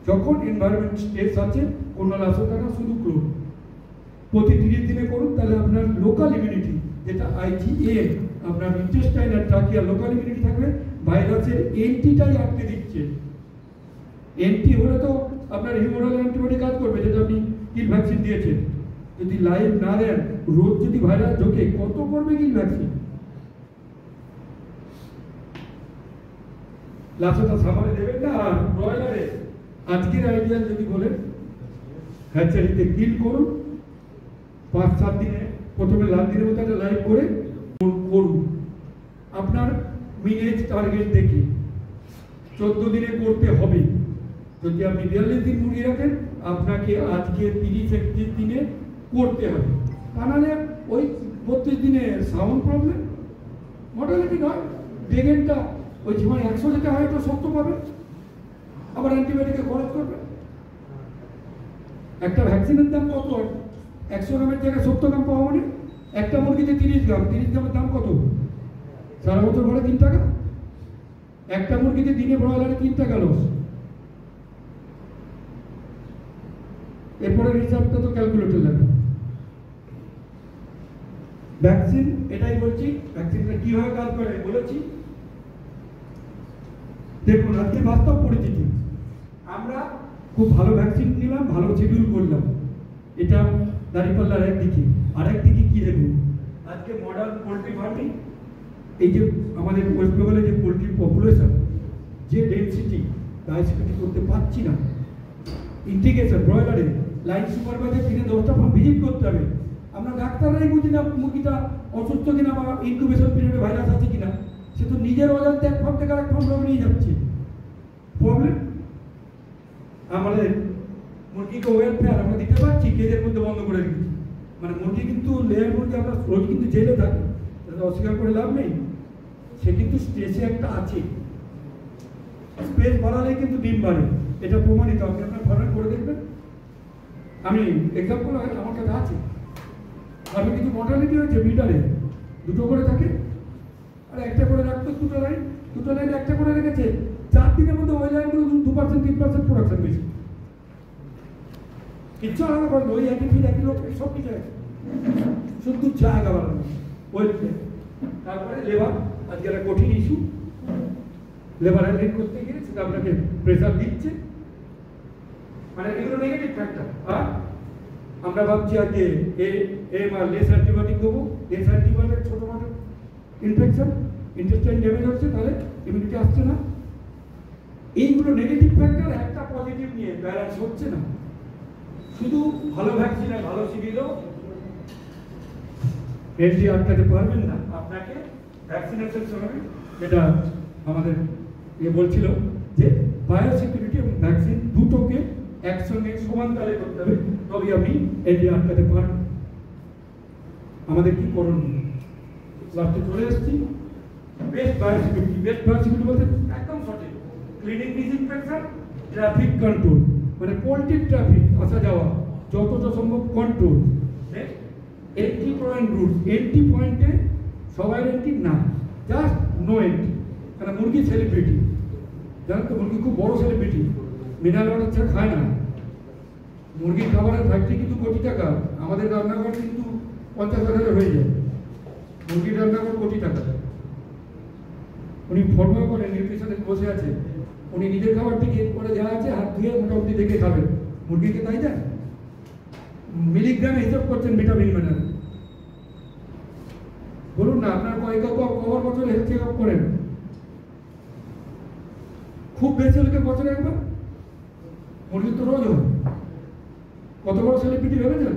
যখন এনভায়রনমেন্ট স্ট্রেস আছে কোনো লাসোটা না, শুধু ক্লোন প্রতি 30 দিনে করুন, তাহলে আপনার লোকাল ইমিউনিটি যেটা আইজিএম, আপনার ইন্টেস্টাইন আর ট্রাকিয়া লোকাল ইমিউনিটি থাকবে, ভাইরাসের এন্টিটাই আটকে দিচ্ছে। এন্টি হলে তো আপনার হিউমারাল অ্যান্টিবডি কাজ করবে, যেটা আপনি কিল ভ্যাকসিন দিয়েছেন। যদি লাইভ না দেন, রোজ যদি ভাইরাস ঢোকে, কত করবে কিল ভ্যাকসিন? লাসোটা সামারে দেবেন না। আর ব্রয়লারে আজকের আইডিয়া যদি বলেন, হ্যাচারিতে কিল করুন, 5-7 দিনে, প্রথমে লাল দিনের মতো একটা লাইভ করে করুন। আপনার মিনেজ টার্গেট দেখি 14 দিনে করতে হবে। যদি আপনি 42 দিন মুরগি রাখেন, আপনাকে আজকে 30-31 দিনে করতে হবে, তা নাহলে ওই 32 দিনে সাউন্ড প্রবলেম, মর্টালিটি নয়, বেগেনটা ওই সময় 100 যেটা হয় তো 70 পাবে, আবার অ্যান্টিবায়োটিকে খরচ করবে। একটা ভ্যাকসিনের দাম কত? 100 গ্রামের জায়গায় 70 গ্রাম পাওয়া মানে একটা মুরগিতে 30 গ্রাম, 30 গ্রামের দাম কত? সারা বছর ভরে 3 টাকা। একটা মুরগিতে দিনে ব্রয়লারে 3 টাকা লস। এরপরে রিজার্ভটা তো ক্যালকুলেটর লাগবে। ভ্যাকসিন এটাই বলছি, ভ্যাকসিনটা কিভাবে কাজ করে বলেছি। দেখুন আজকে বাস্তব পরিস্থিতি, আমরা খুব ভালো ভ্যাকসিন নিলাম, ভালো শিডিউল করলাম, এটা দাঁড়িপাল্লার একদিকে। আরেকদিকে কি দেখুন, আজকে মডার্ন পোলট্রি ফার্মিং, এই যে আমাদের ওয়েস্ট বেঙ্গলে যে পোলট্রি পপুলেশন, যে ডেন্সিটি ডাইসিটি করতে পারছি না, ইন্টিগ্রেশন ব্রয়লারে লাইন সুপারভাইজার দিনে 10টা ফার্ম ভিজিট করতে হবে। আমরা ডাক্তাররাই বুঝি না মুরগিটা অসুস্থ কিনা বা ইনকিউবেশন পিরিয়ডে ভাইরাস আছে কিনা, সে তো নিজের অজান্তে এক ফার্ম থেকে আরেক ফার্ম রোগ নিয়ে যাচ্ছে। প্রবলেম আমাদের মুরগিকে ওয়েলফেয়ার আমরা দিতে পারছি, কেজের মধ্যে বন্ধ করে রেখেছি। মানে মুরগি কিন্তু লেয়ার মুরগি আমরা রোজ কিন্তু জেলে থাকি, এটা অস্বীকার করে লাভ নেই। সে কিন্তু স্ট্রেসে একটা আছে, স্পেস বাড়ালে কিন্তু ডিম বাড়ে, এটা প্রমাণিত। আপনি আপনার ফার্মে করে দেখবেন। আমি এক্সাম্পল আমার কাছে আছে, আমি কিন্তু মর্টালিটি হয়েছে মিটারে 2টো করে থাকে, আর একটা করে রাখতো 2টো লাইন একটা করে রেখেছে। 4 দিনের মধ্যে ওই লাইনগুলো 2% 3% প্রোডাকশন বেশি, কিচ্ছু আলাদা করেন, ওই একই ফিট একই লোক সব কিছু আছে, শুধু জায়গা বাড়ানো ওই। তারপরে লেবার, আজকে একটা কঠিন ইস্যু, লেবার হ্যান্ডলিং করতে গিয়ে সেটা আপনাকে প্রেসার দিচ্ছে, মানে এগুলো নেগেটিভ ফ্যাক্টর। আর আমরা ভাবছি আজকে লেস অ্যান্টিবায়োটিক দেবো, লেস অ্যান্টিবায়োটিক ছোটোখাটো ইনফেকশন, ইন্টেস্টাইন ড্যামেজ হচ্ছে, তাহলে ইমিউনিটি আসছে না। এইগুলো নেগেটিভ ফ্যাক্টর, একটা পজিটিভ নিয়ে ব্যালেন্স হচ্ছে না। শুধু ভালো ভ্যাকসিন আর ভালো সিভিলও এনটি আটকাতে পারবেন না, আপনাকে ভ্যাকসিনেশন সময় যেটা আমাদের বলছিল যে বায়োসিকিউরিটি এবং ভ্যাকসিন দুটোকে একসঙ্গে সমান তালে করতে হবে, তবে আপনি এনটি আটকাতে পারবেন। আমাদের কি করণীয়? লাস্টে চলে এসেছি। বেস্ট বায়োসিকিউরিটি বলতে একদম সঠিক, ক্লিনিক ডিসইনফেকশন, ট্রাফিক কন্ট্রোল, মানে পোল্ট্রি ট্রাফিক আসা যাওয়া যতটা সম্ভব control. Entry point route, entry পয়েন্টে সবাই এন্ট্রি না, জাস্ট নো এন্ট্রি। কারণ মুরগি সেলিব্রিটি, জানেন তো, মুরগি খুব বড় সেলিব্রিটি, মিনারেল ওয়াটার ছাড়া খায় না। মুরগির খাবারের ফ্যাক্টরি কিন্তু কোটি টাকা, আমাদের রান্নাঘর কিন্তু 50,000 হয়ে যায়। মুরগির রান্নাঘর কোটি টাকা। উনি ফর্মা করেন, নিউট্রিশনে বসে আছে, উনি নিজের খাবার থেকে পরে যা আছে হাত ধুয়ে মোটামুটি দেখে খাবেন। মুরগিকে তাই দেন, মিলিগ্রামে হিসাব করছেন ভিটামিন মিনারেল। বলুন না, আপনার কবার বছর হেলথ চেক আপ করেন? খুব বেশি হলে বছরে একবার। মুরগি তো রোজ হয়। কত বড় সেলিব্রিটি ভেবেছেন?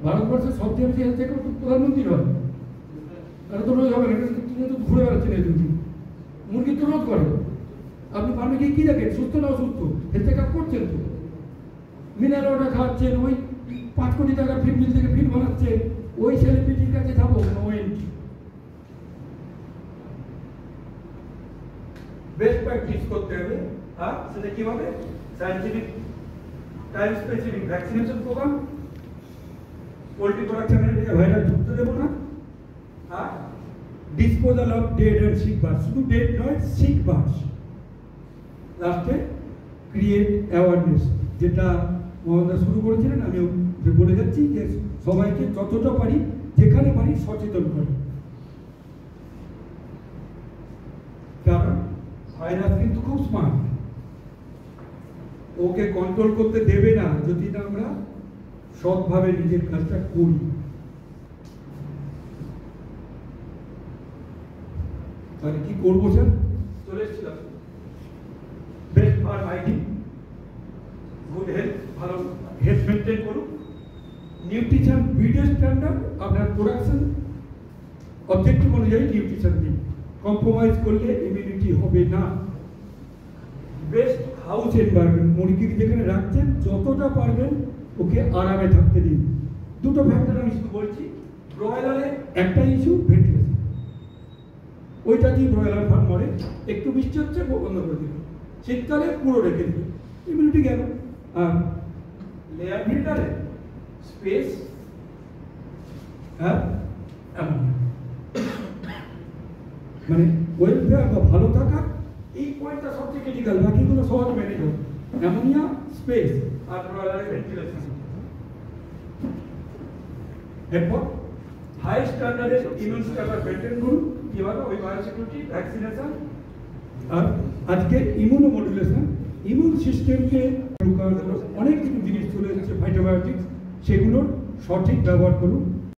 ভারতবর্ষের সবচেয়ে বেশি হেলথ চেক আপ প্রধানমন্ত্রী হয়, তারা তো রোজ হবে না, তিনি তো ঘুরে বেড়াচ্ছেন এই দুটি। মুরগি তো রোজ করে। আপনি ফার্মে গিয়ে কি দেখেন? সুস্থ না অসুস্থ? হেলথ চেক আপ করছেন তো, মিনারেল ওয়াটার খাওয়াচ্ছেন, ওই 5 কোটি টাকার ফিড মিল থেকে ফিড বানাচ্ছে, ওই সেলিব্রিটির কাছে যাবো নো এন্ট্রি। বেস্ট প্র্যাকটিস করতে হবে। আর সেটা কিভাবে? Scientific time specific vaccination programme, poultry প্রোডাকশনের ভাইরাস ঢুকতে দেবো না, আর disposal of dead and sick birds, শুধু ডেড নয়, সিক বার্ডস। লাস্টে ক্রিয়েট অ্যাওয়ারনেস, যেটা মোহাম্মদা শুরু করেছিলেন, আমিও বলে যাচ্ছি যে সবাইকে যতটা পারি, যেখানে পারি সচেতন করি। কারণ ভাইরাস কিন্তু খুব স্মার্ট, ওকে কন্ট্রোল করতে দেবে না যদি না আমরা সৎভাবে নিজের কাজটা করি। তাহলে কি করবো স্যার? চলে এসেছিলাম। Best farm ID, good health, ভালো হেলথ মেনটেন করুন, নিউট্রিশন ব্রিডের স্ট্যান্ডার্ড, আপনার প্রোডাকশন অবজেক্টিভ অনুযায়ী নিউট্রিশন দিন, কম্প্রোমাইজ করলে ইমিউনিটি হবে না। বেস্ট হাউস এনভায়রনমেন্ট, মুরগি যেখানে রাখছেন যতটা পারবেন ওকে আরামে থাকতে দিন। দুটো ফ্যাক্টর আমি শুধু বলছি, ব্রয়লারে একটা ইস্যু ভেন্টিলেশন, ওইটা দিয়ে ব্রয়লার ফার্ম মরে। একটু বৃষ্টি হচ্ছে বন্ধ করে দিল, শীতকালে পুরো রেখে দিল, ইমিউনিটি গেল। আর লেয়ার ফিল্টারে স্পেস আর অ্যামোনিয়া, মানে ওয়েলফেয়ার বা ভালো থাকা, এই পয়েন্টটা সবচেয়ে ক্রিটিক্যাল, বাকিগুলো সহজ ম্যানেজ হবে। অ্যামোনিয়া, স্পেস আর ব্রয়লারের ভেন্টিলেশন। এরপর হাই স্ট্যান্ডার্ডের ইমিউন স্ট্যাটাস মেনটেন করুন, কিভাবে? ওই বায়োসিকিউরিটি, ভ্যাকসিনেশন, আর আজকে ইমিউনোমডুলেশন, ইমিউন সিস্টেমকে অনেক কিছু জিনিস চলে এসেছে, ফাইটোবায়োটিক্স, সেগুলোর সঠিক ব্যবহার করুন।